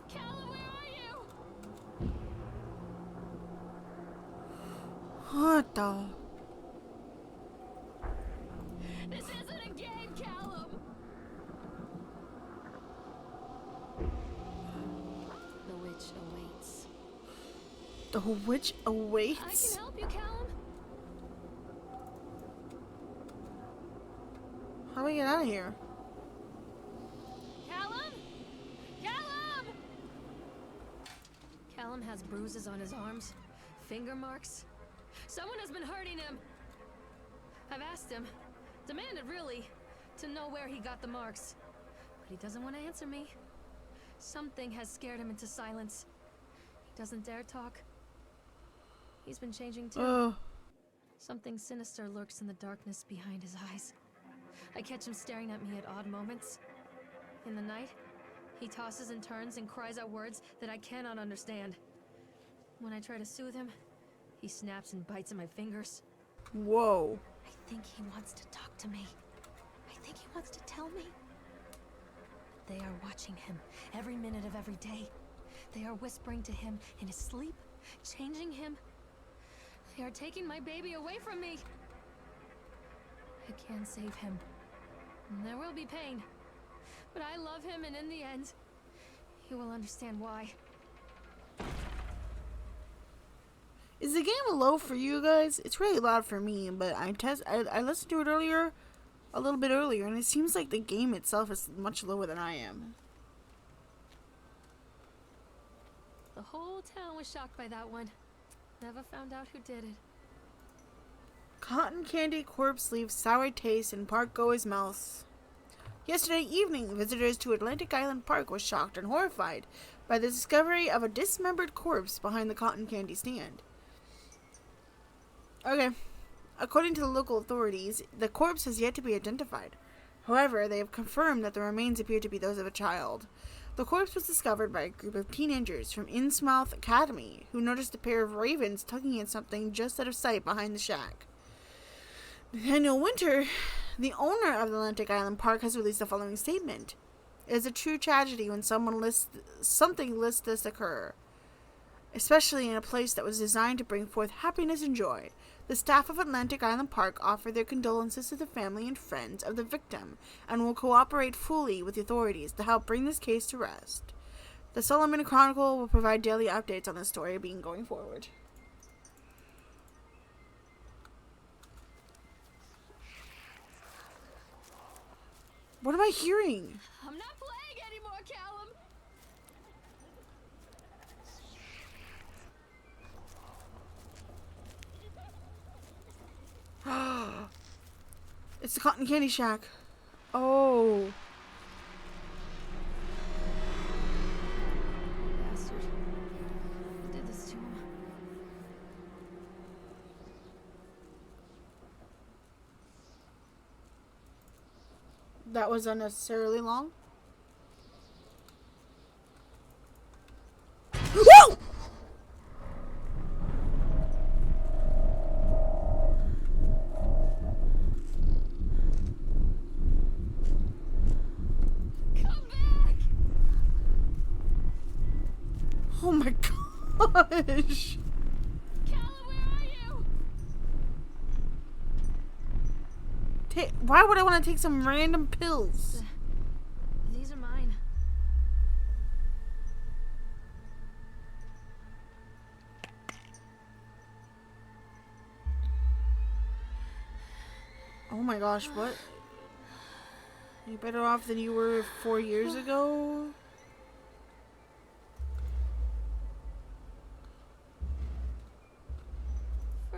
Callum, where are you? What the? This isn't a game, Callum. The witch awaits. The witch I awaits? can help you, Callum. How do we get out of here? Callum? Callum! Callum has bruises on his arms, finger marks. Someone has been hurting him. I've asked him, demanded really, to know where he got the marks. But he doesn't want to answer me. Something has scared him into silence. He doesn't dare talk. He's been changing too. Oh. Something sinister lurks in the darkness behind his eyes. I catch him staring at me at odd moments. In the night, he tosses and turns and cries out words that I cannot understand. When I try to soothe him, he snaps and bites at my fingers. Whoa. I think he wants to talk to me. I think he wants to tell me. They are watching him every minute of every day. They are whispering to him in his sleep, changing him. They are taking my baby away from me. I can't save him. There will be pain. But I love him, and in the end, he will understand why. Is the game low for you guys? It's really loud for me, but I listened to it earlier, a little bit earlier, and it seems like the game itself is much lower than I am. The whole town was shocked by that one. Never found out who did it. Cotton candy corpse leaves sour taste in park goers' mouths. Yesterday evening, visitors to Atlantic Island Park were shocked and horrified by the discovery of a dismembered corpse behind the cotton candy stand. Okay. According to the local authorities, the corpse has yet to be identified. However, they have confirmed that the remains appear to be those of a child. The corpse was discovered by a group of teenagers from Innsmouth Academy who noticed a pair of ravens tugging at something just out of sight behind the shack. Nathaniel Winter, the owner of the Atlantic Island Park, has released the following statement. It is a true tragedy when something lists this occur, especially in a place that was designed to bring forth happiness and joy. The staff of Atlantic Island Park offer their condolences to the family and friends of the victim and will cooperate fully with the authorities to help bring this case to rest. The Solomon Chronicle will provide daily updates on the story being going forward. What am I hearing? I'm not playing anymore, Callum! It's the Cotton Candy Shack. Oh. Bastard. Who did this to him? That was unnecessarily long. Whoa! Come back! Oh my gosh. Callum, where are you? Why would I want to take some random pills? These are mine. Oh my gosh, what? You better off than you were 4 years ago?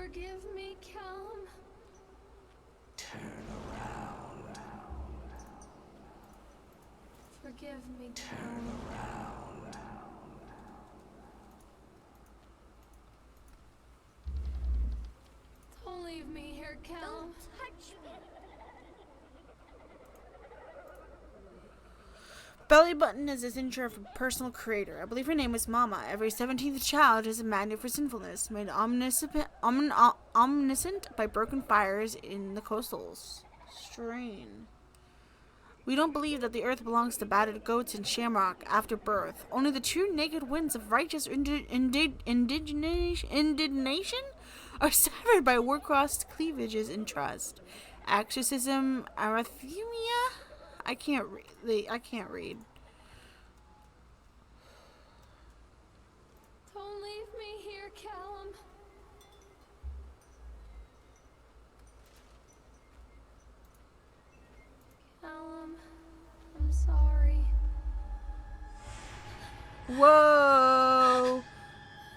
Forgive me, Callum. Turn around. Forgive me, Turn Callum. around. Don't leave me here, Callum. Touch me. Belly Button is a signature of a personal creator. I believe her name was Mama. Every 17th child is a magnet for sinfulness, made omniscient by broken fires in the coastal strain. We don't believe that the earth belongs to battered goats and shamrock after birth. Only the true naked winds of righteous indignation are severed by war-crossed cleavages and trust. Exorcism, arrhythmia. I can't read. Don't leave me here, Callum. Callum, I'm sorry. Whoa!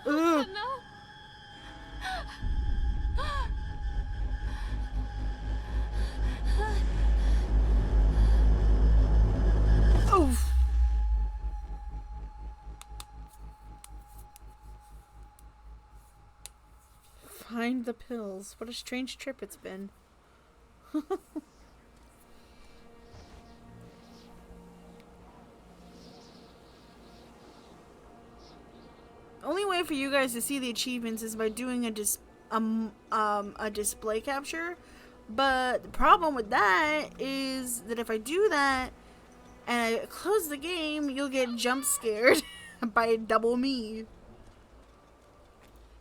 Ugh. No. Oof. Find the pills. What a strange trip it's been. Only way for you guys to see the achievements is by doing a display capture. But the problem with that is that if I do that and I close the game, you'll get jump scared by double me.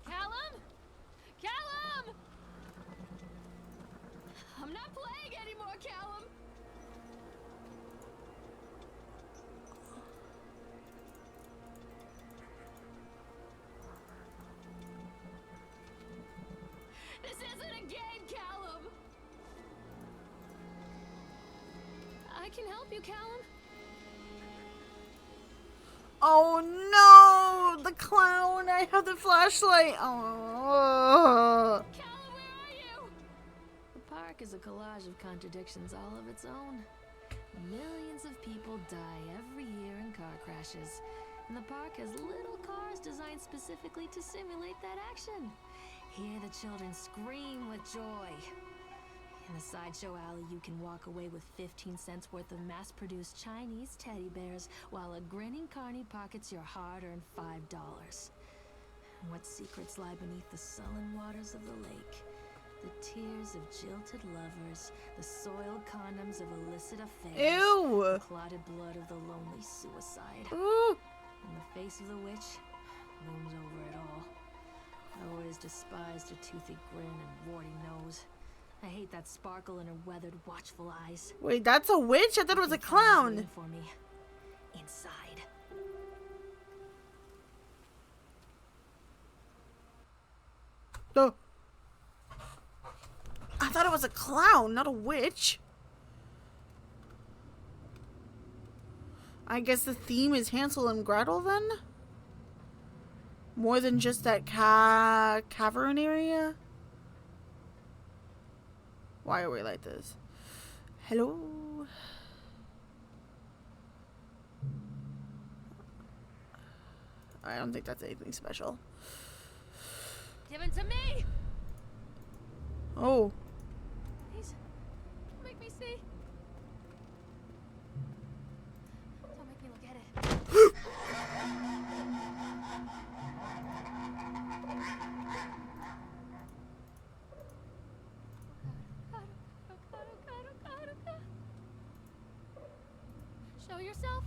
Callum? Callum! I'm not playing anymore, Callum. This isn't a game, Callum. I can help you, Callum. Oh no! The clown! I have the flashlight! Oh. Callum, where are you? The park is a collage of contradictions all of its own. Millions of people die every year in car crashes, and the park has little cars designed specifically to simulate that action. Hear the children scream with joy. In the sideshow alley, you can walk away with 15 cents worth of mass-produced Chinese teddy bears, while a grinning carny pockets your hard-earned $5. What secrets lie beneath the sullen waters of the lake? The tears of jilted lovers, the soiled condoms of illicit affairs, Ew! the clotted blood of the lonely suicide. Ooh. And the face of the witch looms over it all. I always despised her toothy grin and warty nose. I hate that sparkle in her weathered, watchful eyes. Wait, that's a witch? I thought it was a Think Callum's clown. waiting for me inside. Oh. I thought it was a clown, not a witch. I guess the theme is Hansel and Gretel then? More than just that cavern area? Why are we like this? Hello? I don't think that's anything special. Give it to me! Oh. Please, don't make me see. Don't make me look at it. Show yourself.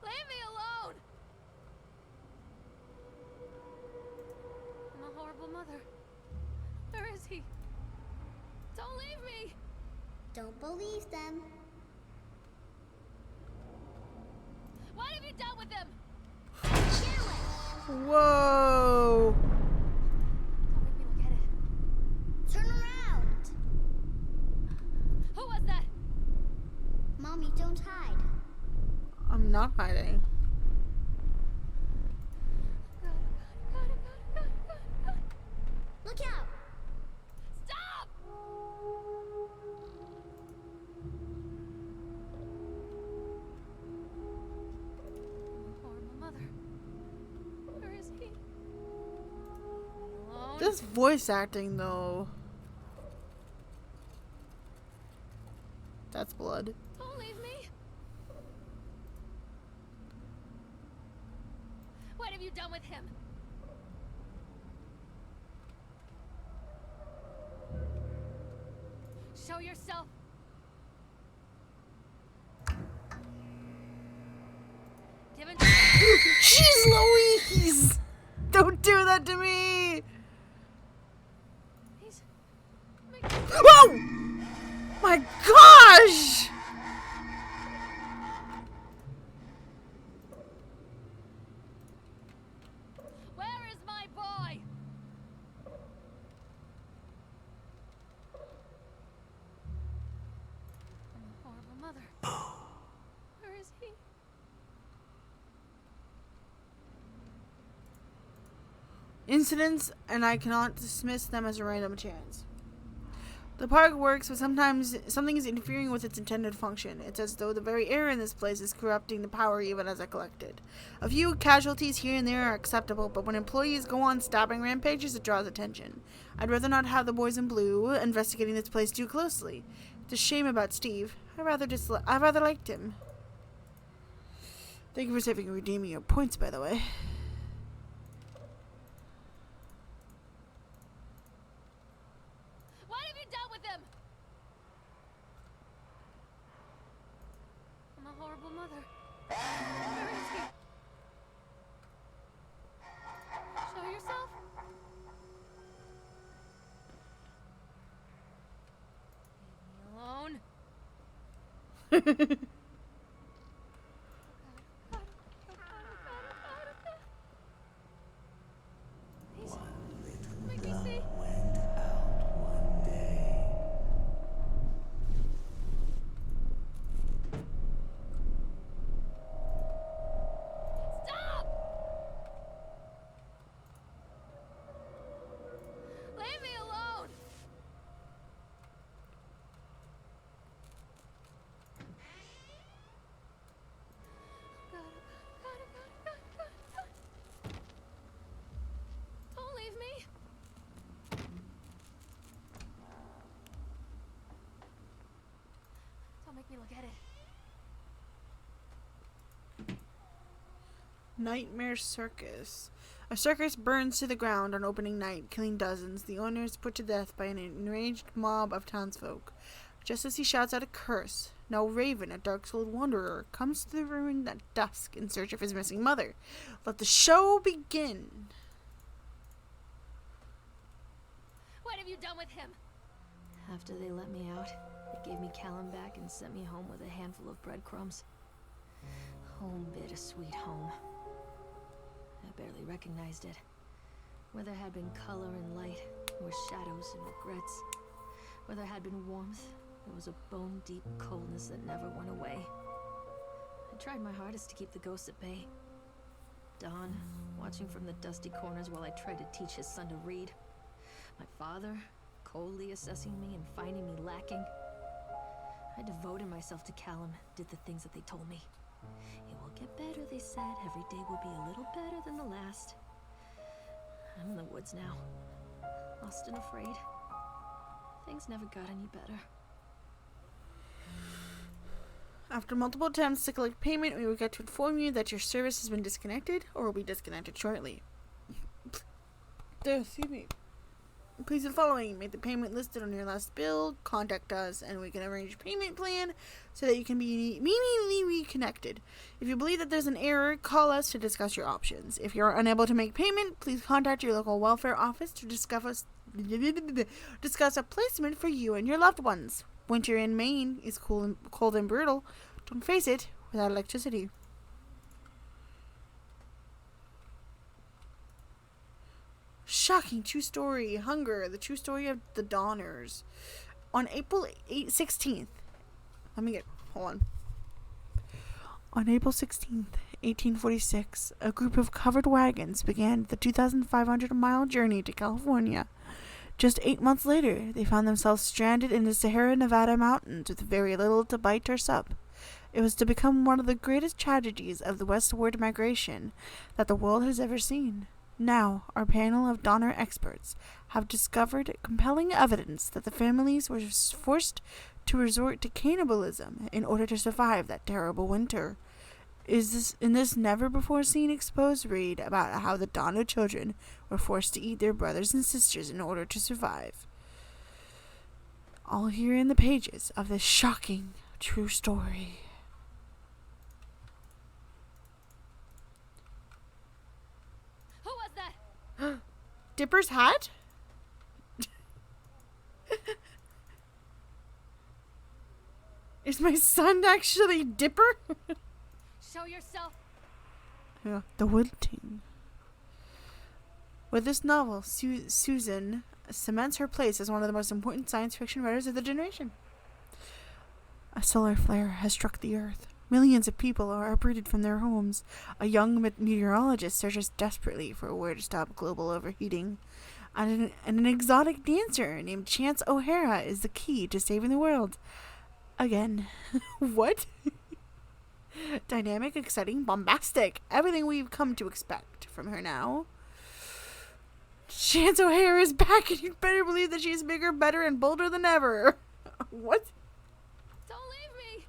Leave me alone. I'm a horrible mother. Where is he? Don't leave me. Don't believe them. What have you done with him? Kill it. Whoa. Don't make me look at it. Turn around. Who was that? Mommy, don't hide. I'm not hiding. God, Look out! Stop! Horrible mother. Where is he? Alone? This voice acting, though. That's blood. Don't leave me. What have you done with him? Show yourself. Give him. Jeez Louise! Don't do that to me! He's. Whoa! My gosh! Where is my boy? I'm a horrible mother. Where is he? Incidents, and I cannot dismiss them as a random chance. The park works, but sometimes something is interfering with its intended function. It's as though the very air in this place is corrupting the power even as I collected. A few casualties here and there are acceptable, but when employees go on stabbing rampages, it draws attention. I'd rather not have the boys in blue investigating this place too closely. It's a shame about Steve. I rather liked him. Thank you for saving and redeeming your points, by the way. What have you done with him? I'm a horrible mother. Where is he? Show yourself. Leave me alone. Please, make me see. Went out one day. Stop! Leave me alone. Don't leave me. Don't make me look at it. Nightmare Circus. A circus burns to the ground on opening night, killing dozens. The owner is put to death by an enraged mob of townsfolk. Just as he shouts out a curse, now Raven, a dark-souled wanderer, comes to the ruin at dusk in search of his missing mother. Let the show begin. What have you done with him? After they let me out, they gave me Callum back and sent me home with a handful of breadcrumbs. Home, bittersweet home. I barely recognized it. Where there had been color and light, there were shadows and regrets. Where there had been warmth, there was a bone-deep coldness that never went away. I tried my hardest to keep the ghosts at bay. Don, watching from the dusty corners while I tried to teach his son to read. My father, coldly assessing me and finding me lacking. I devoted myself to Callum, did the things that they told me. It will get better, they said. Every day will be a little better than the last. I'm in the woods now, lost and afraid. Things never got any better. After multiple attempts to collect payment, we will get to inform you that your service has been disconnected or will be disconnected shortly. Excuse me. Please do the following. Make the payment listed on your last bill, contact us, and we can arrange a payment plan so that you can be immediately reconnected. If you believe that there's an error, call us to discuss your options. If you're unable to make payment, please contact your local welfare office to discuss a placement for you and your loved ones. Winter in Maine is cold and brutal. Don't face it without electricity. Shocking true story. Hunger. The true story of the Donners. On April 16th. Hold on. On April 16th, 1846, a group of covered wagons began the 2,500-mile journey to California. Just 8 months later, they found themselves stranded in the Sierra Nevada mountains with very little to bite or sup. It was to become one of the greatest tragedies of the westward migration that the world has ever seen. Now, our panel of Donner experts have discovered compelling evidence that the families were forced to resort to cannibalism in order to survive that terrible winter. In this never-before-seen exposed read about how the Donner children were forced to eat their brothers and sisters in order to survive. All here in the pages of this shocking true story. Who was that? Dipper's hat? Is my son actually Dipper? Show yourself. Yeah, the Wood Team. With this novel, Susan cements her place as one of the most important science fiction writers of the generation. A solar flare has struck the Earth. Millions of people are uprooted from their homes. A young meteorologist searches desperately for a way to stop global overheating. And an exotic dancer named Chance O'Hara is the key to saving the world. Again. What? Dynamic, exciting, bombastic. Everything we've come to expect from her now. Chance O'Hara is back, and you'd better believe that she's bigger, better, and bolder than ever. What? Don't leave me.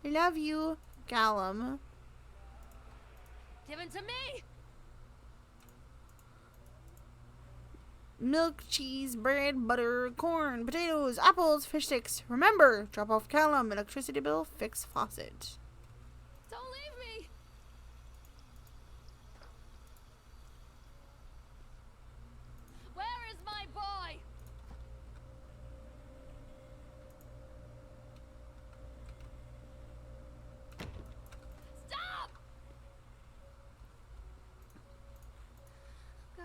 I love you, Callum. Give it to me. Milk, cheese, bread, butter, corn, potatoes, apples, fish sticks. Remember, drop off Callum, electricity bill, fix faucet. Don't leave me. Where is my boy? Stop! God.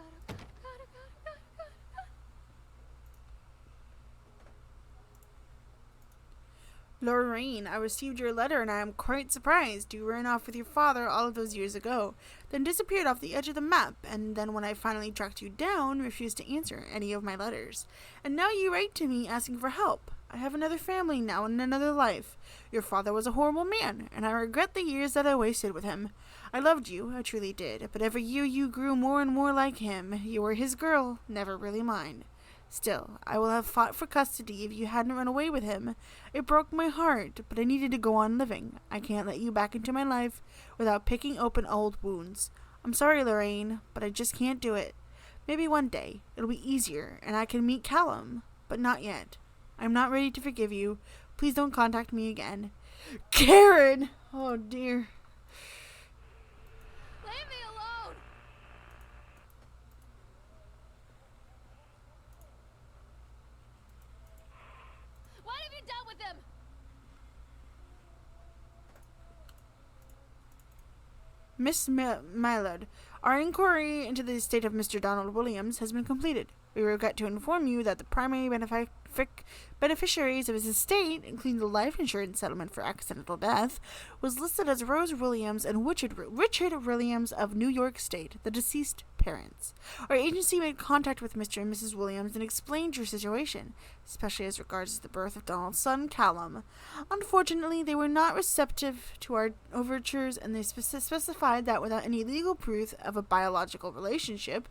Lorraine, I received your letter and I am quite surprised. You ran off with your father all of those years ago, then disappeared off the edge of the map, and then when I finally tracked you down, refused to answer any of my letters. And now you write to me asking for help. I have another family now and another life. Your father was a horrible man, and I regret the years that I wasted with him. I loved you, I truly did, but every year you grew more and more like him. You were his girl, never really mine. Still, I will have fought for custody if you hadn't run away with him. It broke my heart, but I needed to go on living. I can't let you back into my life without picking open old wounds. I'm sorry, Lorraine, but I just can't do it. Maybe one day it'll be easier and I can meet Callum, but not yet. I'm not ready to forgive you. Please don't contact me again. Karen! Oh, dear. Leave me alone. What have you done with him? Miss Mallard, our inquiry into the estate of Mr. Donald Williams has been completed. We regret to inform you that the primary beneficiaries of his estate, including the life insurance settlement for accidental death, was listed as Rose Williams and Richard Williams of New York State, the deceased parents. Our agency made contact with Mr. and Mrs. Williams and explained your situation, especially as regards the birth of Donald's son, Callum. Unfortunately, they were not receptive to our overtures, and they specified that without any legal proof of a biological relationship,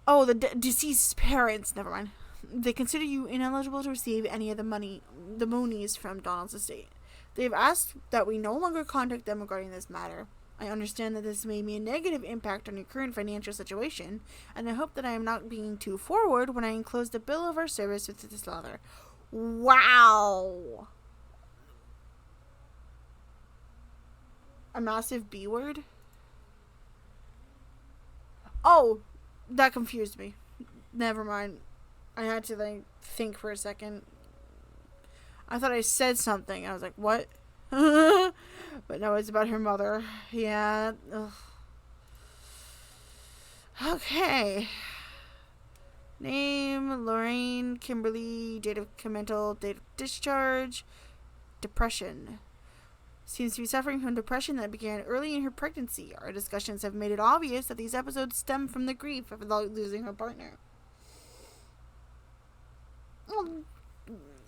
the deceased parents, never mind. They consider you ineligible to receive any of the monies from Donald's estate. They have asked that we no longer contact them regarding this matter. I understand that this may be a negative impact on your current financial situation, and I hope that I am not being too forward when I enclose the bill of our service with this letter. Wow! A massive B word? Oh! That confused me. Never mind. I had to, think for a second. I thought I said something. I was like, what? But no, it's about her mother. Yeah. Ugh. Okay. Name, Lorraine, Kimberly, date of commental, date of discharge, depression. seems to be suffering from depression that began early in her pregnancy. Our discussions have made it obvious that these episodes stem from the grief of losing her partner. Well,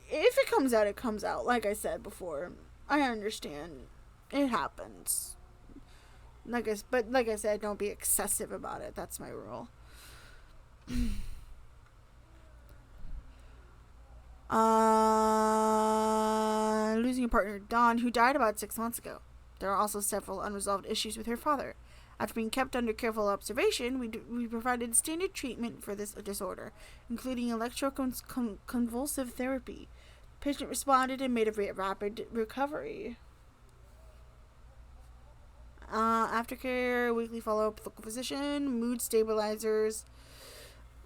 if it comes out, it comes out. Like I said before, I understand. It happens. Like I said, don't be excessive about it. That's my rule. Losing a partner, Dawn, who died about 6 months ago. There are also several unresolved issues with her father. After being kept under careful observation, we provided standard treatment for this disorder, including electroconvulsive therapy. The patient responded and made a rapid recovery. Aftercare, weekly follow-up with local physician, mood stabilizers.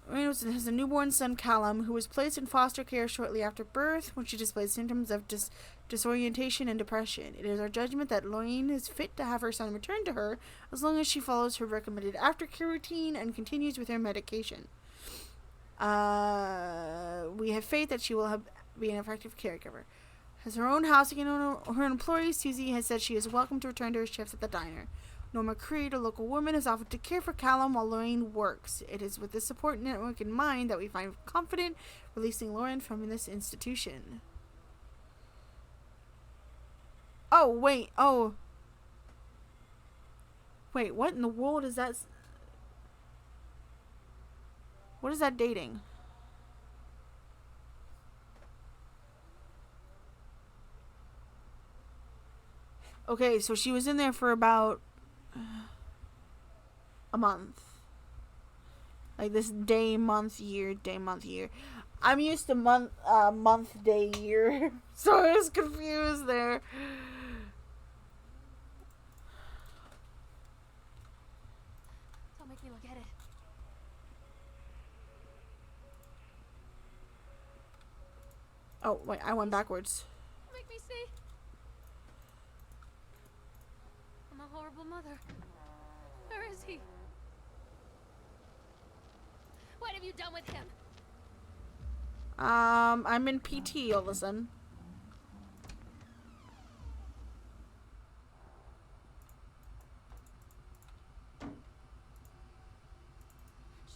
Reynolds has a newborn son, Callum, who was placed in foster care shortly after birth when she displayed symptoms of disorientation and depression. It is our judgment that Lorraine is fit to have her son returned to her as long as she follows her recommended aftercare routine and continues with her medication. We have faith that she will be an effective caregiver. Has her own housing and her employee, Susie, has said she is welcome to return to her shifts at the diner. Norma Creed, a local woman, has offered to care for Callum while Lorraine works. It is with this support network in mind that we find confident releasing Lauren from this institution. Oh, wait. Oh. Wait, what in the world is that? What is that dating? Okay, so she was in there for about a month. Like this day, month, year. I'm used to month, day, year. So I was confused there. Don't make me look at it. Oh, wait, I went backwards. Don't make me see. I'm a horrible mother. Where is he? What have you done with him? I'm in PT all of a sudden.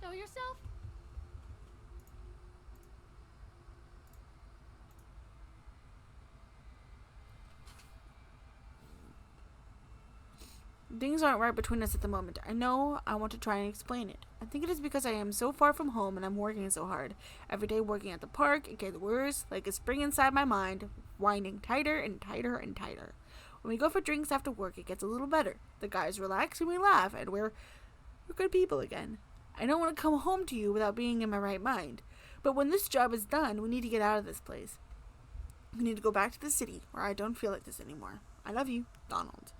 Show yourself. Things aren't right between us at the moment. I know I want to try and explain it. I think it is because I am so far from home and I'm working so hard. Every day working at the park, it gets worse, like a spring inside my mind, winding tighter and tighter and tighter. When we go for drinks after work, it gets a little better. The guys relax and we laugh, and we're good people again. I don't want to come home to you without being in my right mind. But when this job is done, we need to get out of this place. We need to go back to the city, where I don't feel like this anymore. I love you, Donald.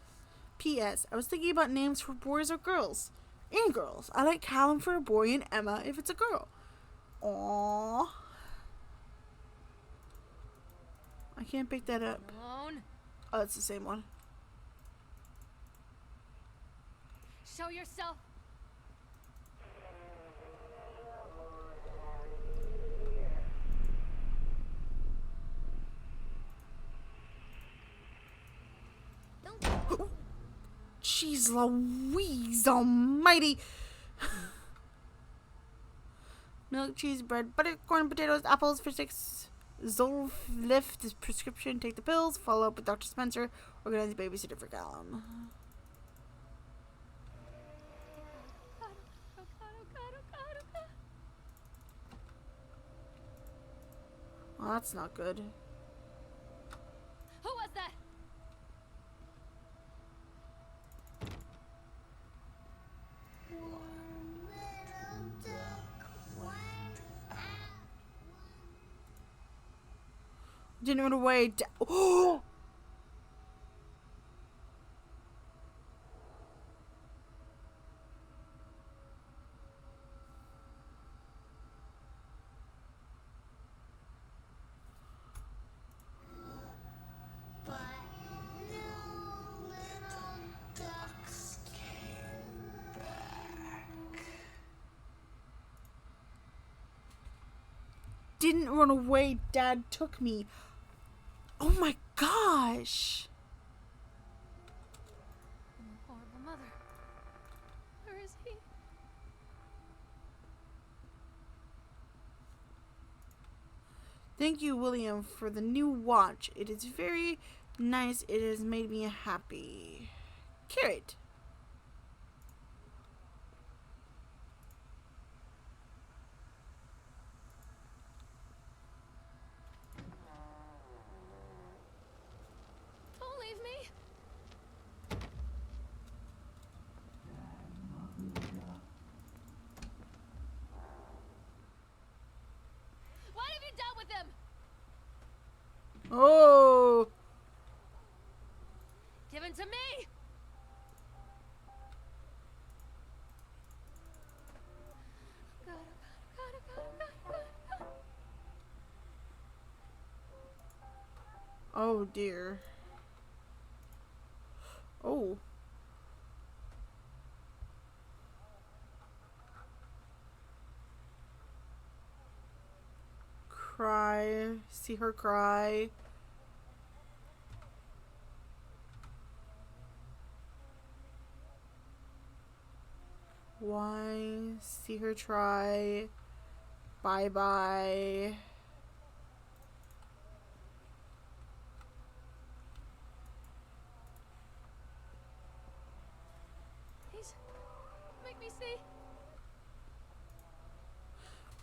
P.S. I was thinking about names for boys or girls. And girls. I like Callum for a boy and Emma if it's a girl. Aww. I can't pick that up. Alone. Oh, it's the same one. Show yourself. Jeez Louise almighty. Milk, cheese, bread, butter, corn, potatoes, apples for 6. Zolflift prescription. Take the pills. Follow up with Dr. Spencer. Organize a babysitter for Callum. Oh God, oh God, oh God, oh God. Well, that's not good. Who was that? Didn't run away. Oh! Didn't run away. Dad took me. Oh my gosh. Thank you, William, for the new watch. It is very nice. It has made me happy. Carrot. Don't leave me. What have you done with him? Oh. Give him to me. God, God, God, God, God, God. Oh dear. Oh. Cry. See her cry. Why? See her try. Bye bye. Please, make me see.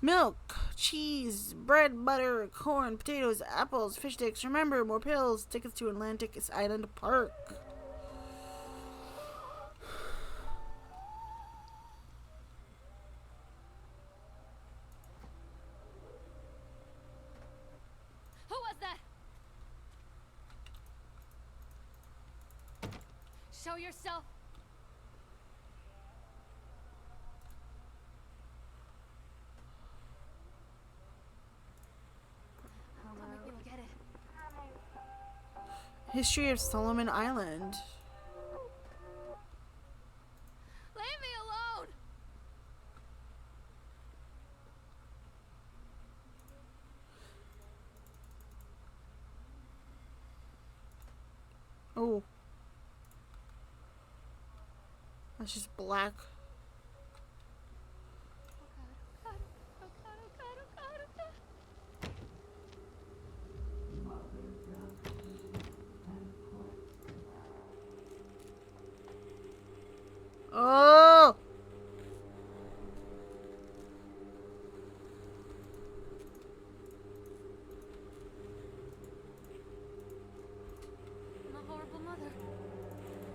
Milk, cheese, bread, butter, corn, potatoes, apples, fish sticks. Remember, more pills. Tickets to Atlantic Island Park. Who was that? Show yourself. Don't make me look at it. History of Solomon Island. Leave me alone. Oh. That's just black. Oh God, oh God, oh God, oh God, oh God. Oh! I'm a horrible mother.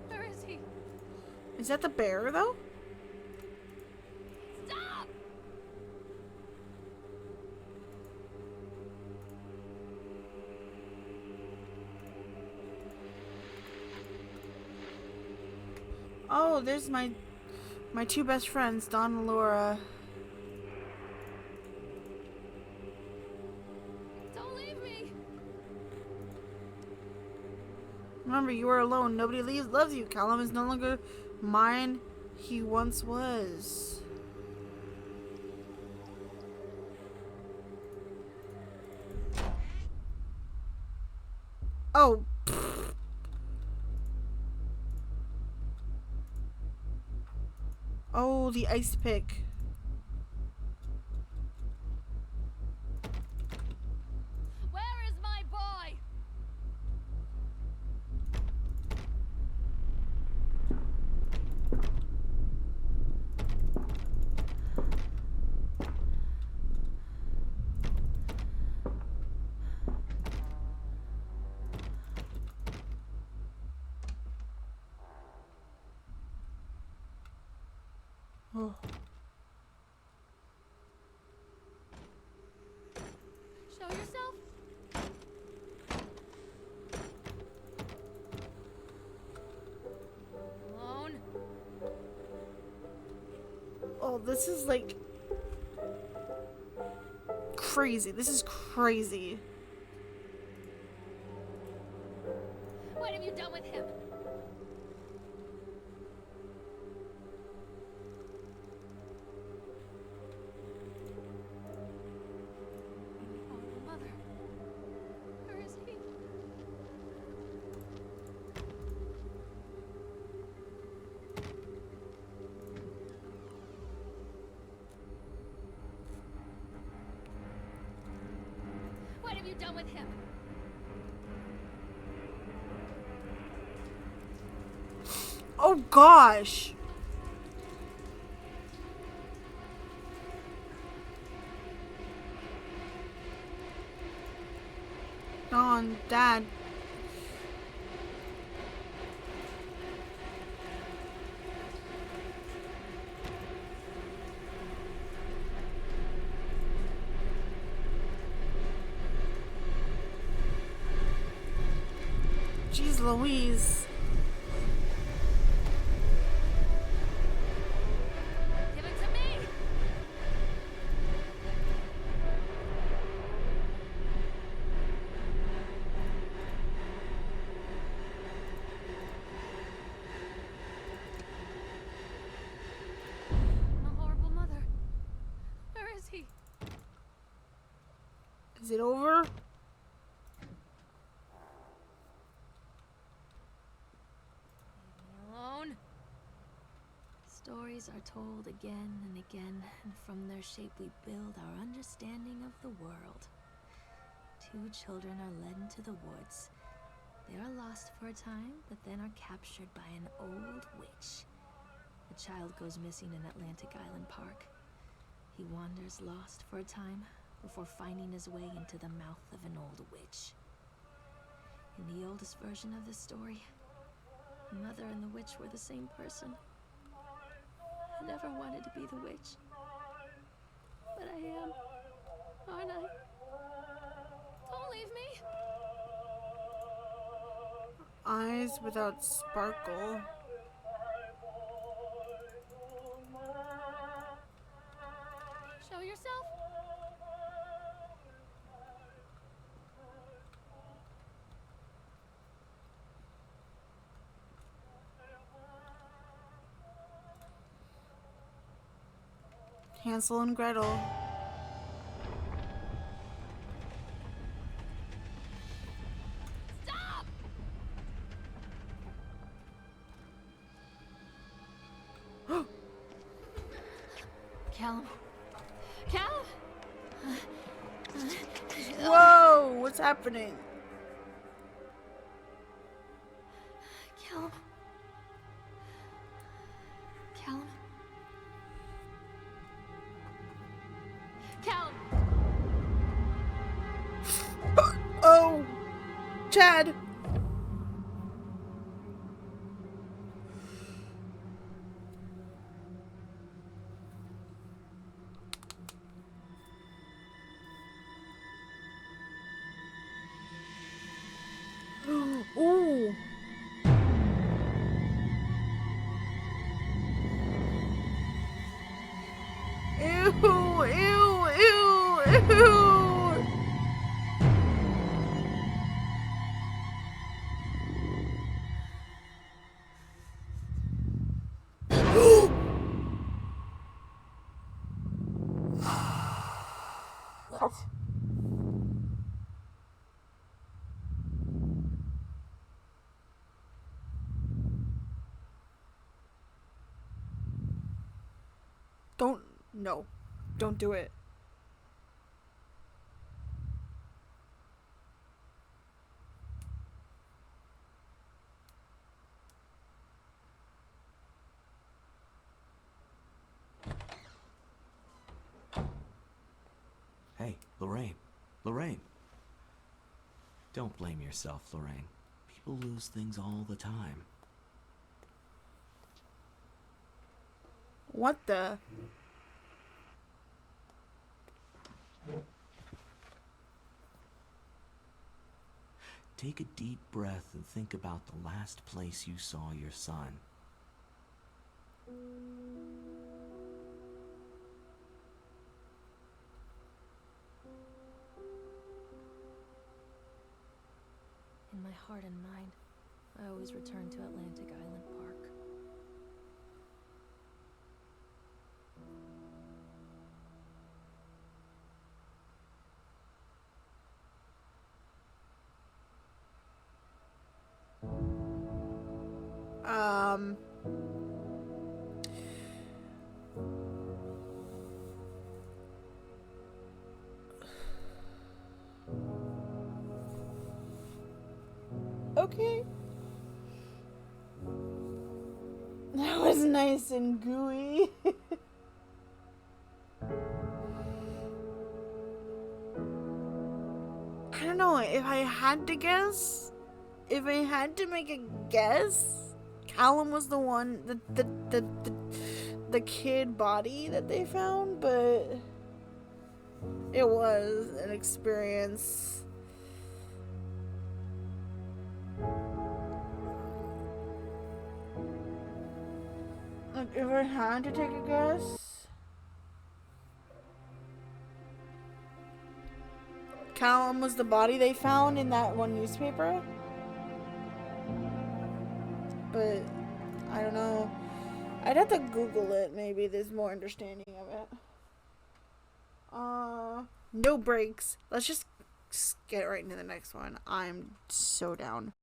Where is he? Is that the bear, though? Stop! Oh, there's my two best friends, Don and Laura. Don't leave me. Remember, you are alone. Nobody loves you. Callum is no longer mine. He once was. Oh. Oh, the ice pick. Where is my boy? Oh. Show yourself. Alone. Oh, this is like crazy. This is crazy. What have you done with him? Horrible mother. Where is he? What have have you done with him? Oh gosh. Don, Dad. Jeez Louise. Give it to me! I'm a horrible mother. Where is he? Is it over? Leave me alone. Stories are told again and again, and from their shape we build our understanding of the world. Two children are led into the woods. They are lost for a time, but then are captured by an old witch. The child goes missing in Atlantic Island Park. He wanders lost for a time before finding his way into the mouth of an old witch. In the oldest version of the story, the mother and the witch were the same person. I never wanted to be the witch. But I am, aren't I? Don't leave me! Eyes without sparkle. Show yourself! Hansel and Gretel. Stop! Callum. Callum! Whoa, what's happening? Callum. Callum. Callum! Oh, Chad. Ooh. Ew, ew, ew, ew. What? No. Don't do it. Hey, Lorraine. Lorraine. Don't blame yourself, Lorraine. People lose things all the time. What the? Take a deep breath and think about the last place you saw your son. In my heart and mind, I always return to Atlantic Island Park. Um. Okay. That was nice and gooey. I don't know, if I had to guess, if I had to make a guess, Callum was the one, the kid body that they found, but it was an experience. Like, if I had to take a guess, Callum was the body they found in that one newspaper. But I don't know. I'd have to Google it. Maybe there's more understanding of it. No breaks. Let's just get right into the next one. I'm so down.